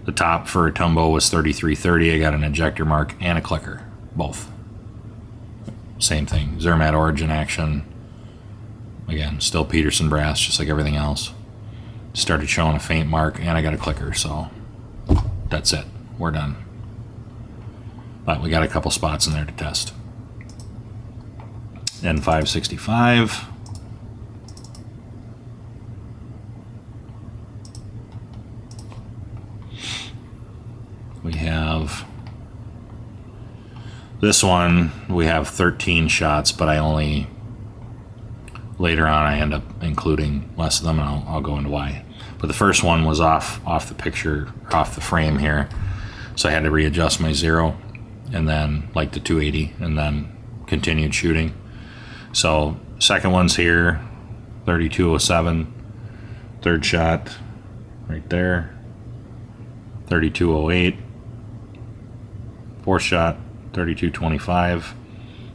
A: the top for Rotumbo was 33.30. I got an ejector mark and a clicker, both. Same thing, Zermatt origin action. Again, still Peterson brass, just like everything else. Started showing a faint mark, and I got a clicker, so that's it. We're done. But we got a couple spots in there to test. And 565. We have this one, we have 13 shots, but I only, later on I end up including less of them, and I'll go into why. But the first one was off the picture, off the frame here, so I had to readjust my 0, and then like the 280, and then continued shooting. So second one's here, 32.07, third shot right there, 32.08, fourth shot, 32.25.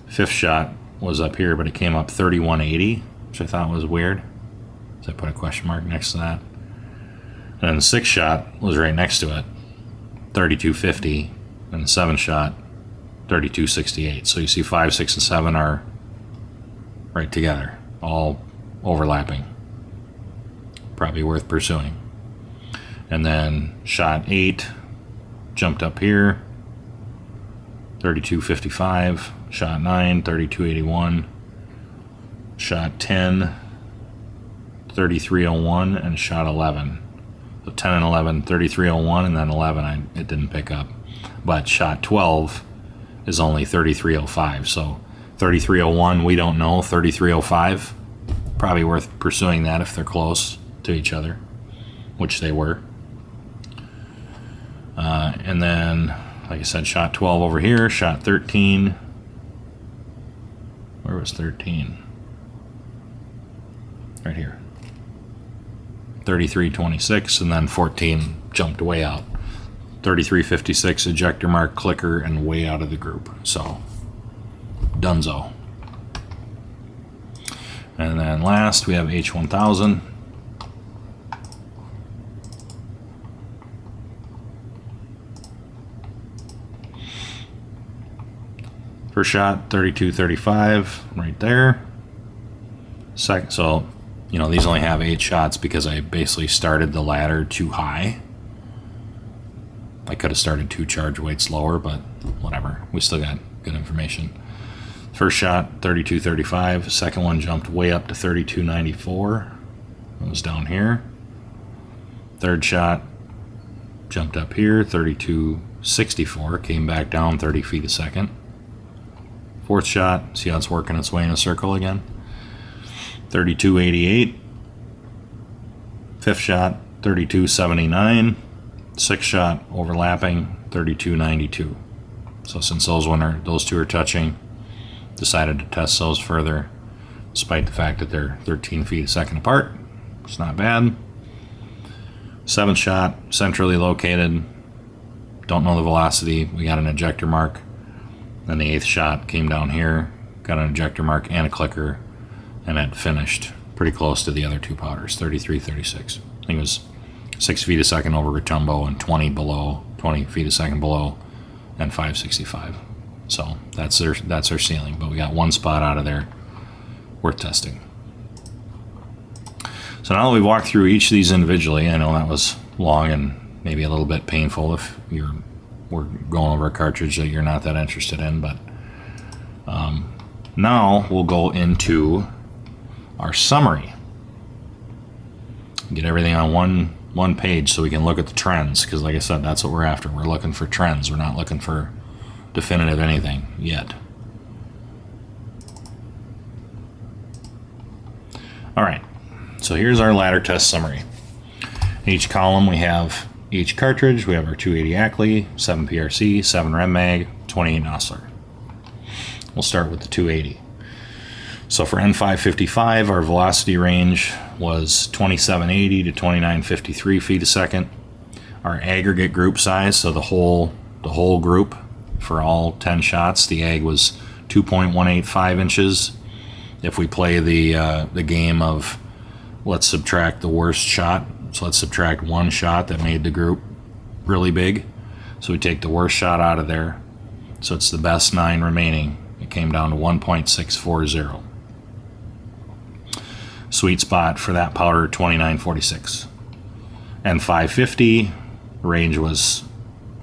A: Fifth shot was up here, but it came up 31.80, which I thought was weird. So I put a question mark next to that. And then the sixth shot was right next to it, 32.50, and the seventh shot, 32.68. So you see 5, 6, and 7 are right together, all overlapping. Probably worth pursuing. And then shot 8 jumped up here, 32.55. Shot 9, 32.81. Shot 10, 33.01, and shot 11. So 10 and 11, 33.01, and then 11 it didn't pick up. But shot 12 is only 33.05. So 33.01 we don't know. 33.05 probably worth pursuing that if they're close to each other, which they were. And then, like I said, shot 12 over here, shot 13. Where was 13? Right here. 33.26, and then 14 jumped way out. 33.56 ejector mark, clicker, and way out of the group. So, dunzo. And then last we have H1000. First shot, 32.35, right there. Second, so, you know, these only have 8 shots because I basically started the ladder too high. I could have started 2 charge weights lower, but whatever. We still got good information. First shot, 32.35. Second one jumped way up to 32.94. It was down here. Third shot jumped up here, 32.64. Came back down 30 feet a second. Fourth shot, see how it's working its way in a circle again? 32.88. Fifth shot, 32.79. Sixth shot, overlapping, 32.92. So since those two are touching, decided to test those further, despite the fact that they're 13 feet a second apart. It's not bad. Seventh shot, centrally located. Don't know the velocity. We got an ejector mark. Then the eighth shot came down here, got an ejector mark and a clicker, and it finished pretty close to the other two powders, 33.36. I think it was 6 feet a second over Retumbo and 20 feet a second below, and 5.65. So that's our ceiling. But we got one spot out of there worth testing. So now that we've walked through each of these individually, I know that was long and maybe a little bit painful if we're going over a cartridge that you're not that interested in, but now we'll go into our summary. Get everything on one page so we can look at the trends, because like I said, that's what we're after. We're looking for trends. We're not looking for definitive anything yet. All right, so here's our ladder test summary. In each column we have each cartridge. We have our 280 Ackley, 7 PRC, 7 Rem Mag, 28 Nosler. We'll start with the 280. So for N555, our velocity range was 2780 to 2953 feet a second. Our aggregate group size, so the whole group for all 10 shots, the ag was 2.185 inches. If we play the game of let's subtract the worst shot, so let's subtract one shot that made the group really big. So we take the worst shot out of there. So it's the best 9 remaining. It came down to 1.640. Sweet spot for that powder, 2946. And 550 range was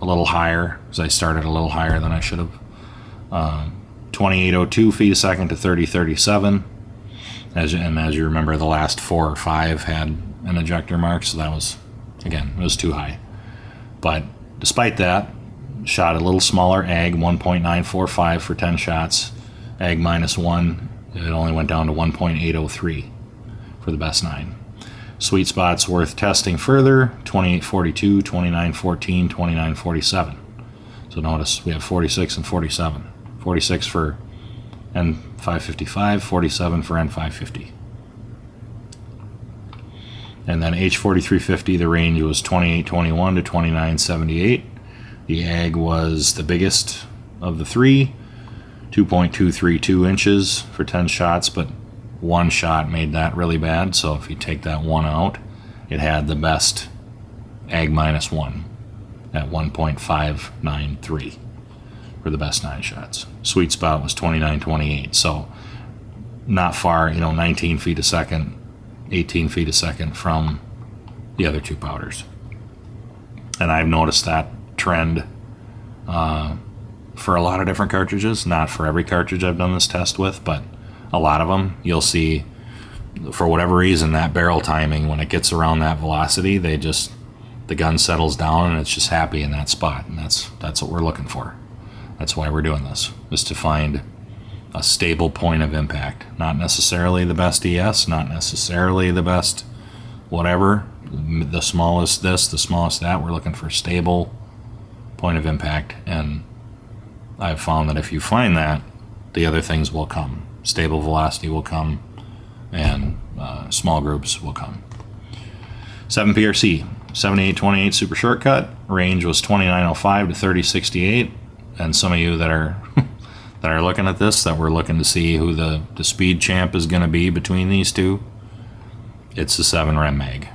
A: a little higher, because I started a little higher than I should have. 2802 feet a second to 3037. As you remember, the last 4 or 5 had an ejector mark, so that was, again, it was too high. But despite that, shot a little smaller ag, 1.945 for 10 shots. Ag -1, it only went down to 1.803 for the best 9. Sweet spots worth testing further, 2842, 2914, 2947. So notice we have 46 and 47. 46 for N555, 47 for N550. And then H4350, the range was 2821 to 2978. The ag was the biggest of the three, 2.232 inches for 10 shots, but one shot made that really bad. So if you take that one out, it had the best ag -1 at 1.593 for the best 9 shots. Sweet spot was 29.28, so not far, 19 feet a second, 18 feet a second from the other two powders. And I've noticed that trend for a lot of different cartridges, not for every cartridge I've done this test with, but a lot of them, you'll see, for whatever reason, that barrel timing, when it gets around that velocity, the gun settles down and it's just happy in that spot, and that's what we're looking for. That's why we're doing this, is to find a stable point of impact. Not necessarily the best ES, not necessarily the best whatever, the smallest this, the smallest that. We're looking for a stable point of impact, and I've found that if you find that, the other things will come. Stable velocity will come, and small groups will come. 7 PRC, 7828 super shortcut. Range was 2905 to 3068. And some of you that are that are looking at this, that we're looking to see who the speed champ is going to be between these two, it's the 7 Rem Mag.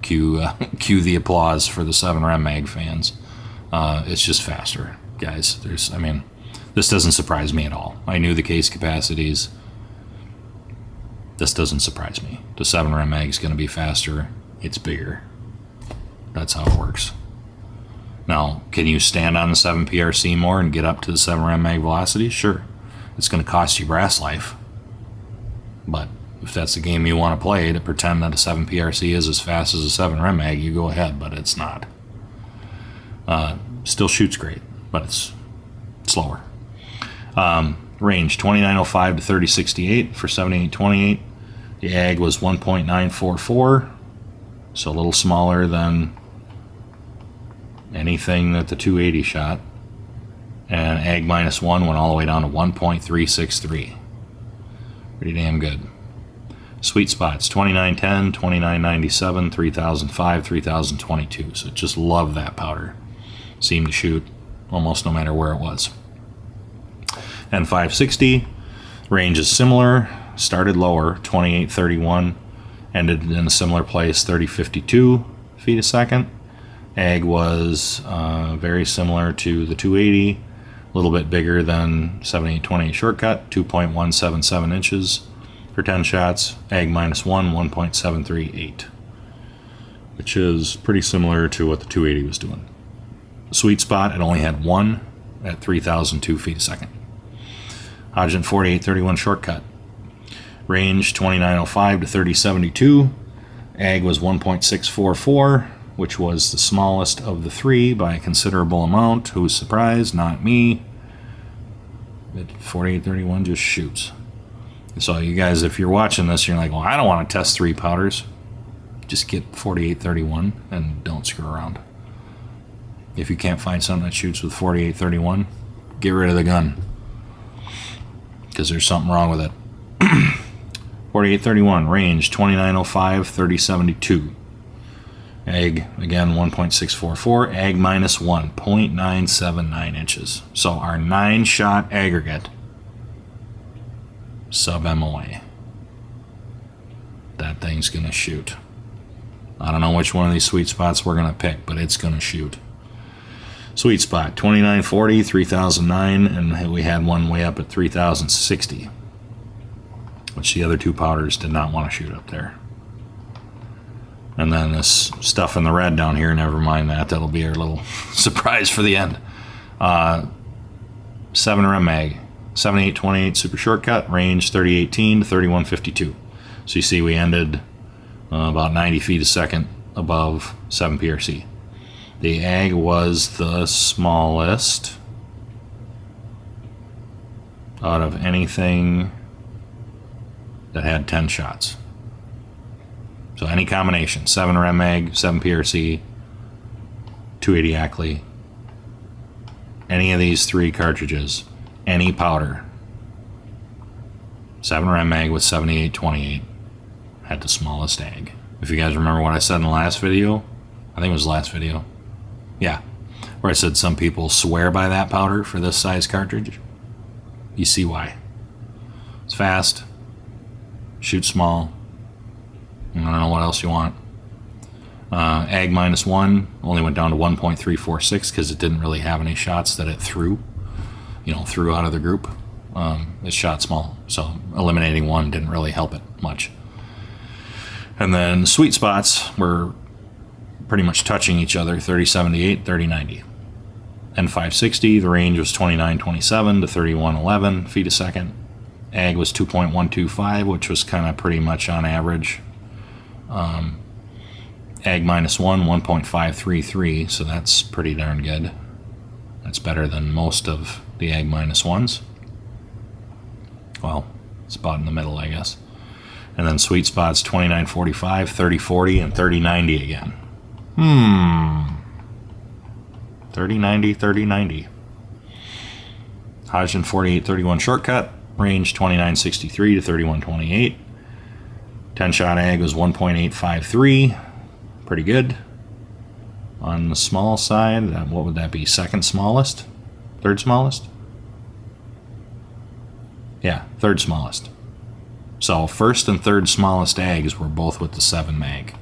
A: Cue the applause for the 7 Rem Mag fans. It's just faster, guys. This doesn't surprise me at all. I knew the case capacities. This doesn't surprise me. The 7 Rem Mag is going to be faster. It's bigger. That's how it works. Now, can you stand on the 7 PRC more and get up to the 7 Rem Mag velocity? Sure. It's going to cost you brass life. But if that's the game you want to play, to pretend that a 7 PRC is as fast as a 7 Rem Mag, you go ahead, but it's not. Still shoots great, but it's slower. Range 2905 to 3068 for 7828. The ag was 1.944, so a little smaller than anything that the 280 shot. And ag -1 went all the way down to 1.363. Pretty damn good. Sweet spots 2910, 2997, 3005, 3022. So just love that powder. Seemed to shoot almost no matter where it was. And 560, range is similar, started lower, 2831, ended in a similar place, 3052 feet a second. Ag was very similar to the 280, a little bit bigger than 7828 shortcut, 2.177 inches for 10 shots. Ag -1, 1.738, which is pretty similar to what the 280 was doing. Sweet spot, it only had one at 3002 feet a second. Hodgdon 4831 shortcut. Range 2905 to 3072. Ag was 1.644, which was the smallest of the three by a considerable amount. Who's surprised? Not me. But 4831 just shoots. So you guys, if you're watching this, you're like, well, I don't want to test 3 powders. Just get 4831 and don't screw around. If you can't find something that shoots with 4831, get rid of the gun, because there's something wrong with it. 4831, range 2905, 3072. Ag, again, 1.644. Ag -1, 0.979 inches. So our 9-shot aggregate, sub MOA. That thing's going to shoot. I don't know which one of these sweet spots we're going to pick, but it's going to shoot. Sweet spot, 2940, 3009, and we had one way up at 3060, which the other two powders did not want to shoot up there. And then this stuff in the red down here, never mind that. That'll be our little surprise for the end. 7 Rem Mag, 7828 super shortcut, range 3018 to 3152. So you see we ended about 90 feet a second above 7 PRC. The ag was the smallest out of anything that had 10 shots. So any combination, 7 Rem Mag, 7 PRC, 280 Ackley, any of these 3 cartridges, any powder, 7 Rem Mag with 7828 had the smallest ag. If you guys remember what I said in the last video, I think it was the last video. Yeah, where I said some people swear by that powder for this size cartridge. You see why. It's fast, shoots small. I don't know what else you want. Ag -1 only went down to 1.346 because it didn't really have any shots that it threw out of the group. It shot small, so eliminating one didn't really help it much. And then sweet spots were pretty much touching each other, 3078, 3090. And 560, the range was 2927 to 3111 feet a second. Ag was 2.125, which was kind of pretty much on average. Ag -1, 1.533, so that's pretty darn good. That's better than most of the Ag -1s. Well, it's about in the middle, I guess. And then sweet spots 2945, 3040, and 3090 again. 3090, 3090. Hodgdon 4831 shortcut, range 2963 to 3128. 10-shot Ag was 1.853. Pretty good. On the small side, what would that be? Second smallest? Third smallest? Yeah, third smallest. So first and third smallest Ags were both with the 7 mag.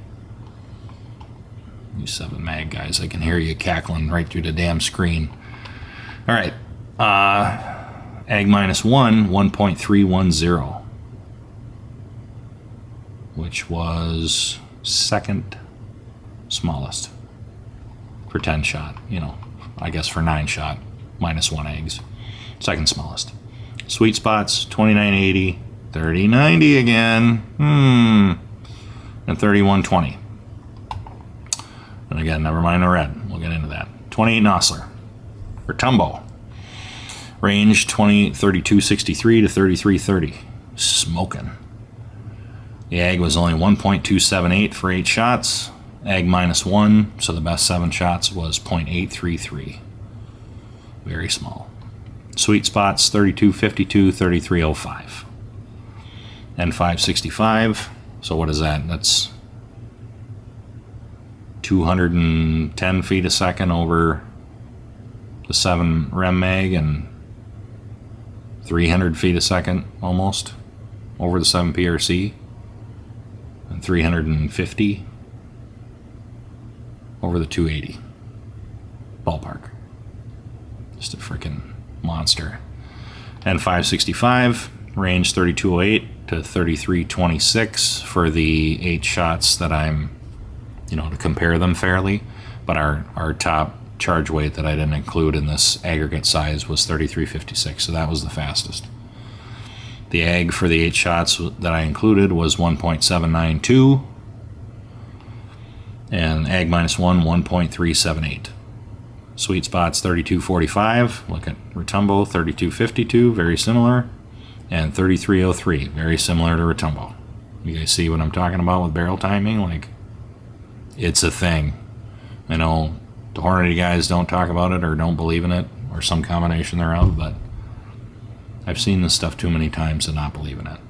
A: You 7 mag guys, I can hear you cackling right through the damn screen. All right. Ag -1, 1.310. Which was second smallest for 10 shot, I guess for 9 shot, -1 Ags. Second smallest. Sweet spots, 2980, 3090 again, and 3120. And again, never mind the red, we'll get into that. 28 Nosler, or Tumbo. Range 3263 to 3330. Smoking. The Ag was only 1.278 for 8 shots. Ag -1, so the best 7 shots was 0.833. Very small. Sweet spots 3252, 3305. And 565. So what is that? That's 210 feet a second over the 7 Rem mag and 300 feet a second almost over the 7 PRC. And 350 over the 280. Ballpark. Just a freaking monster. And 565, range 3208 to 3326 for the 8 shots that I'm, to compare them fairly. But our top charge weight that I didn't include in this aggregate size was 3356, so that was the fastest. The Ag for the 8 shots that I included was 1.792, and Ag -1, 1.378. Sweet spots 3245, look at Rotumbo, 3252, very similar, and 3303, very similar to Rotumbo. You guys see what I'm talking about with barrel timing? Like, it's a thing. I know the Hornady guys don't talk about it or don't believe in it or some combination thereof, but I've seen this stuff too many times to not believe in it.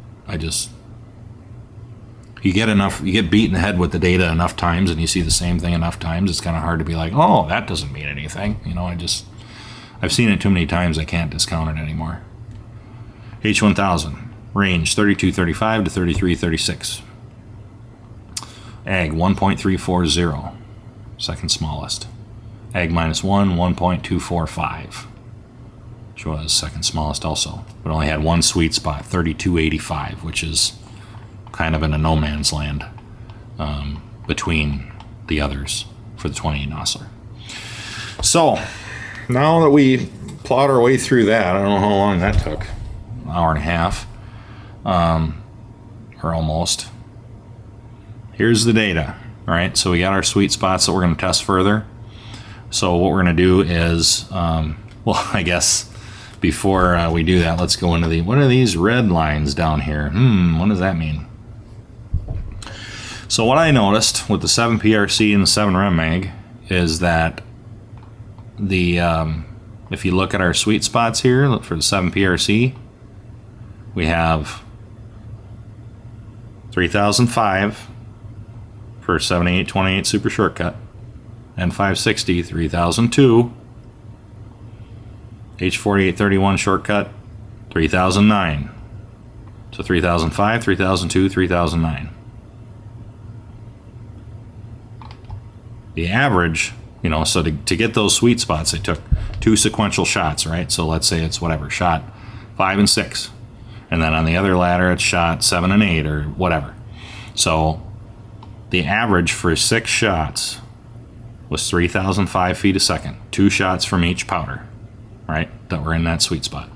A: You get beat in the head with the data enough times and you see the same thing enough times, it's kind of hard to be like, oh, that doesn't mean anything. I've seen it too many times, I can't discount it anymore. H1000, range 3235 to 3336. Ag 1.340, second smallest. Ag -1, 1.245. Which was second smallest also, but only had one sweet spot, 3285, which is kind of in a no man's land between the others for the 28 Nosler. So now that we plowed our way through that, I don't know how long that took, an hour and a half, or almost. Here's the data, all right? So we got our sweet spots that we're going to test further. So what we're going to do is, I guess before we do that, let's go into what are these red lines down here? What does that mean? So what I noticed with the 7 PRC and the 7 Rem mag is that if you look at our sweet spots here, look for the 7 PRC, we have 3005 for 7828 super shortcut, N560, 3002. H4831 shortcut, 3009. So 3005, 3002, 3009. The average, you know, so to get those sweet spots, they took 2 sequential shots, right? So let's say it's whatever, shot 5 and 6. And then on the other ladder, it's shot 7 and 8 or whatever. So the average for 6 shots was 3,005 feet a second. 2 shots from each powder, right? That were in that sweet spot.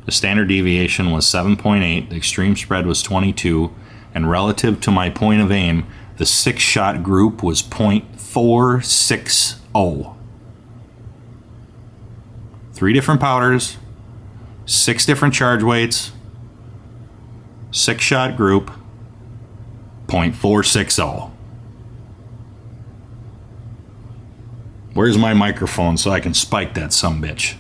A: The standard deviation was 7.8. The extreme spread was 22. And relative to my point of aim, the 6-shot group was .460. 3 different powders, 6 different charge weights, 6-shot group, .460. Where's my microphone so I can spike that sumbitch?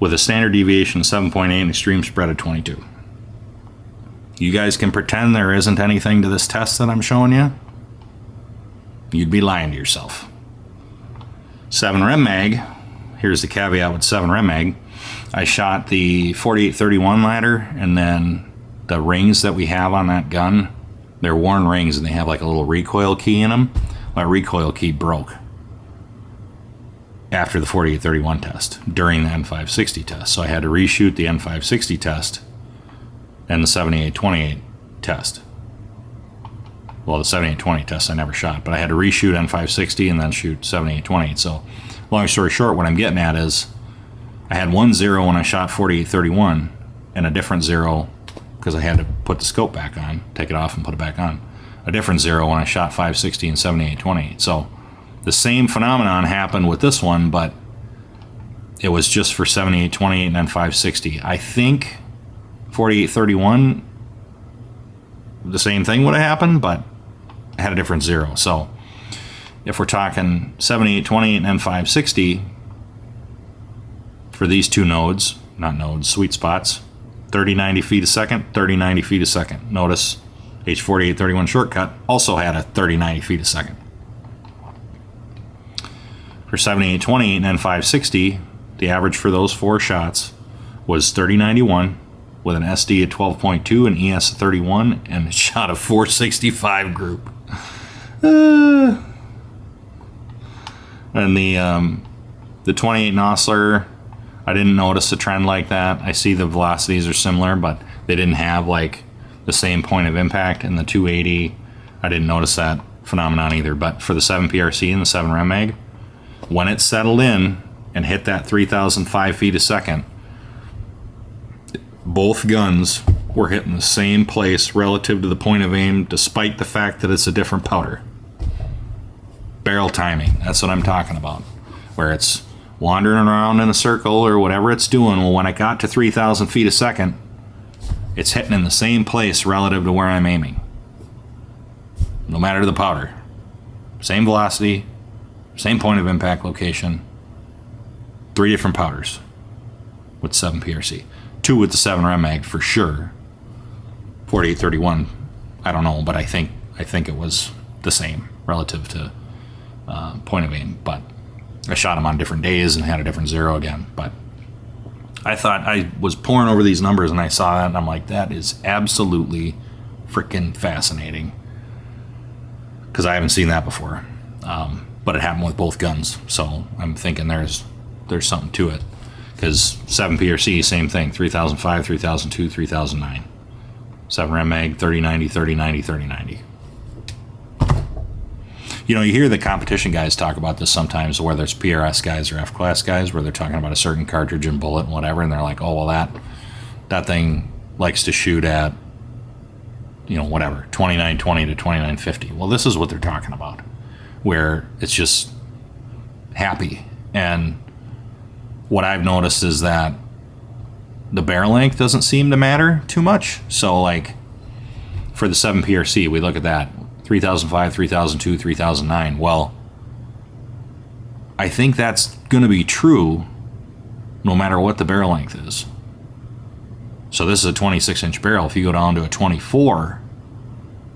A: With a standard deviation of 7.8 and extreme spread of 22. You guys can pretend there isn't anything to this test that I'm showing you. You'd be lying to yourself. 7 rem mag. Here's the caveat with 7 rem mag. I shot the 4831 ladder, and then the rings that we have on that gun, they're worn rings and they have like a little recoil key in them. My recoil key broke after the 4831 test, during the N560 test. So I had to reshoot the N560 test and the 7828 test. Well, the 7820 test I never shot, but I had to reshoot N560 and then shoot 7828. So long story short, what I'm getting at is I had 1 0 when I shot 4831 and a different 0 because I had to put the scope back on, take it off and put it back on. A different 0 when I shot 560 and 7828. So the same phenomenon happened with this one, but it was just for 7828 and then 560. I think 4831, the same thing would have happened, but it had a different 0. So if we're talking 7828 and then 560 for these 2 nodes, not nodes, sweet spots, 3090 feet a second, 3090 feet a second. Notice H4831 shortcut also had a 3090 feet a second. For 7828 and then 560, the average for those 4 shots was 3091 with an SD at 12.2 and ES at 31 and a shot of 465 group. And the 28 Nosler, I didn't notice a trend like that. I see the velocities are similar, but they didn't have like the same point of impact. And the 280, I didn't notice that phenomenon either. But for the 7 PRC and the 7 Rem Mag, when it settled in and hit that 3,005 feet a second, both guns were hitting the same place relative to the point of aim, despite the fact that it's a different powder. Barrel timing, that's what I'm talking about. Where it's wandering around in a circle or whatever it's doing. Well, when I got to 3,000 feet a second, it's hitting in the same place relative to where I'm aiming. No matter the powder. Same velocity, same point of impact location. 3 different powders with 7 PRC. 2 with the 7 Rem Mag for sure. 4831, I don't know, but I think it was the same relative to point of aim. But I shot them on different days and had a different 0 again. But I thought, I was pouring over these numbers and I saw that and I'm like, that is absolutely freaking fascinating. Because I haven't seen that before. But it happened with both guns. So I'm thinking there's something to it. Because 7 PRC, same thing. 3005, 3002, 3009. 7 Rem Mag, 3090, 3090, 3090. You know, you hear the competition guys talk about this sometimes, whether it's PRS guys or F-class guys, where they're talking about a certain cartridge and bullet and whatever, and they're like, oh, well, that thing likes to shoot at, you know, whatever, 2920 to 2950. Well, this is what they're talking about, where it's just happy. And what I've noticed is that the barrel length doesn't seem to matter too much. So, like, for the 7 PRC, we look at that. 3005, 3002, 3009. Well, I think that's going to be true no matter what the barrel length is. So this is a 26-inch barrel. If you go down to a 24,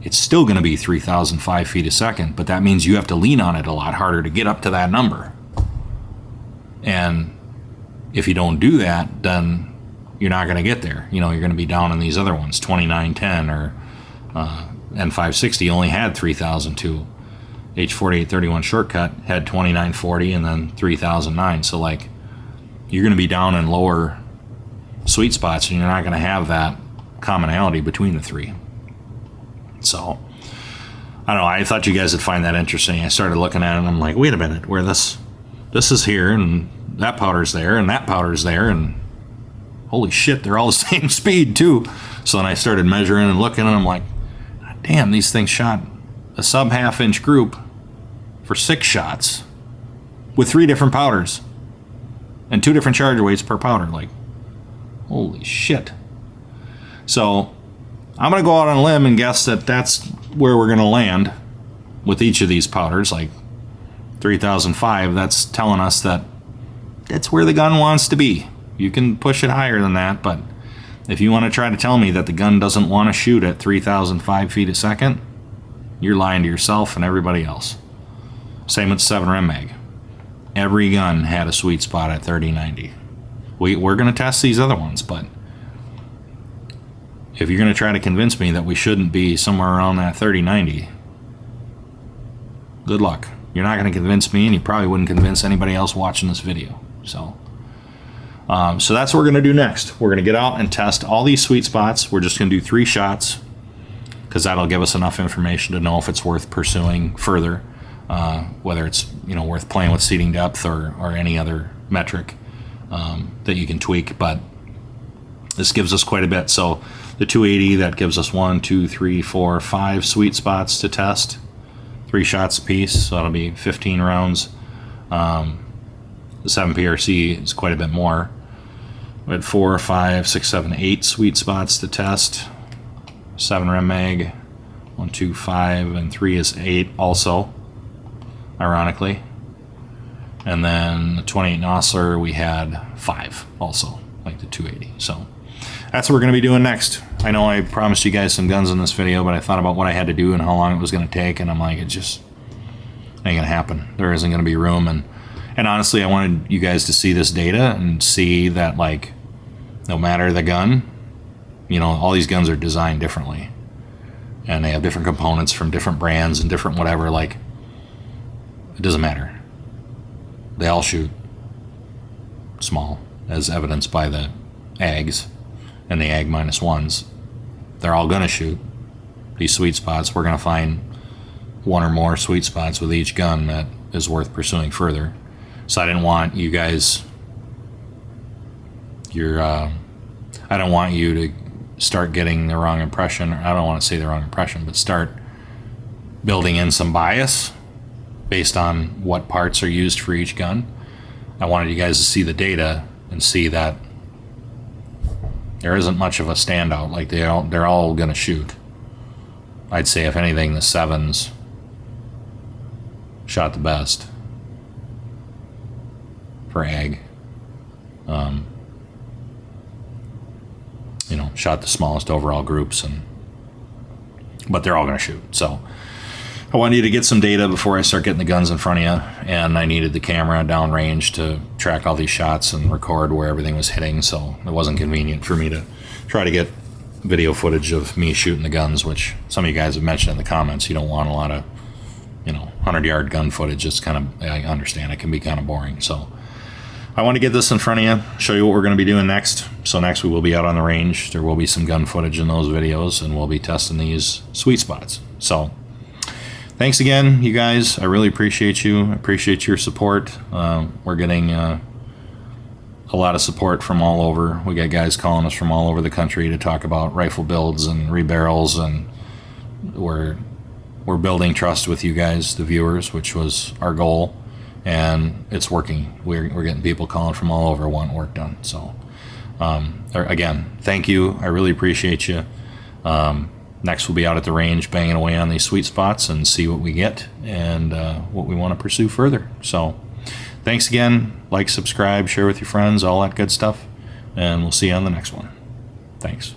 A: it's still going to be 3,005 feet a second, but that means you have to lean on it a lot harder to get up to that number. And if you don't do that, then you're not going to get there. You know, you're going to be down in these other ones, 2910 or N560 only had 3,002. H4831 shortcut had 2940 and then 3,009. So like, you're going to be down in lower sweet spots, and you're not going to have that commonality between the three. So I don't know, I thought you guys would find that interesting. I started looking at it and I'm like, wait a minute, where this is here and that powder's there and that powder's there, and holy shit, they're all the same speed too. So then I started measuring and looking, and I'm like, damn, these things shot a sub half-inch group for 6 shots with 3 different powders and 2 different charge weights per powder. Like, holy shit. So I'm going to go out on a limb and guess that that's where we're going to land with each of these powders. Like 3,005, that's telling us that that's where the gun wants to be. You can push it higher than that, but if you want to try to tell me that the gun doesn't want to shoot at 3,005 feet a second, you're lying to yourself and everybody else. Same with 7 mag. Every gun had a sweet spot at 3090. We're going to test these other ones, but if you're going to try to convince me that we shouldn't be somewhere around that 3090, good luck. You're not going to convince me, and you probably wouldn't convince anybody else watching this video. So that's what we're going to do next. We're going to get out and test all these sweet spots. We're just going to do 3 shots, because that'll give us enough information to know if it's worth pursuing further, whether it's, you know, worth playing with seating depth or any other metric that you can tweak. But this gives us quite a bit. So the 280, that gives us 1, 2, 3, 4, 5 sweet spots to test, 3 shots apiece, so that'll be 15 rounds. The 7 PRC is quite a bit more. We had 4, 5, 6, 7, 8 sweet spots to test. 7 Rem Mag, 1, 2, 5, and 3 is 8 also, ironically. And then the 28 Nosler, we had 5 also, like the 280. So that's what we're going to be doing next. I know I promised you guys some guns in this video, but I thought about what I had to do and how long it was going to take, and I'm like, it just ain't going to happen. There isn't going to be room. And honestly, I wanted you guys to see this data and see that, like, no matter the gun, you know, all these guns are designed differently, and they have different components from different brands and different whatever. Like, it doesn't matter. They all shoot small, as evidenced by the AGs and the AG -1s. They're all going to shoot these sweet spots. We're going to find 1 or more sweet spots with each gun that is worth pursuing further. So I didn't want you guys, I don't want you to start getting the wrong impression. I don't want to say the wrong impression, but start building in some bias based on what parts are used for each gun. I wanted you guys to see the data and see that there isn't much of a standout. Like, they're all going to shoot. I'd say, if anything, the 7s shot the best for AG. You know, shot the smallest overall groups, but they're all going to shoot. So I wanted you to get some data before I start getting the guns in front of you, and I needed the camera downrange to track all these shots and record where everything was hitting, so it wasn't convenient for me to try to get video footage of me shooting the guns, which some of you guys have mentioned in the comments. You don't want a lot of, 100-yard gun footage. It's kind of, I understand, it can be kind of boring. So I want to get this in front of you, show you what we're going to be doing next. So next we will be out on the range. There will be some gun footage in those videos, and we'll be testing these sweet spots. So thanks again, you guys. I really appreciate you. I appreciate your support. We're getting a lot of support from all over. We got guys calling us from all over the country to talk about rifle builds and rebarrels, and we're building trust with you guys, the viewers, which was our goal, and it's working. We're getting people calling from all over wanting work done. So again, thank you. I really appreciate you. Next, we'll be out at the range banging away on these sweet spots and see what we get and what we want to pursue further. So thanks again. Like, subscribe, share with your friends, all that good stuff. And we'll see you on the next one. Thanks.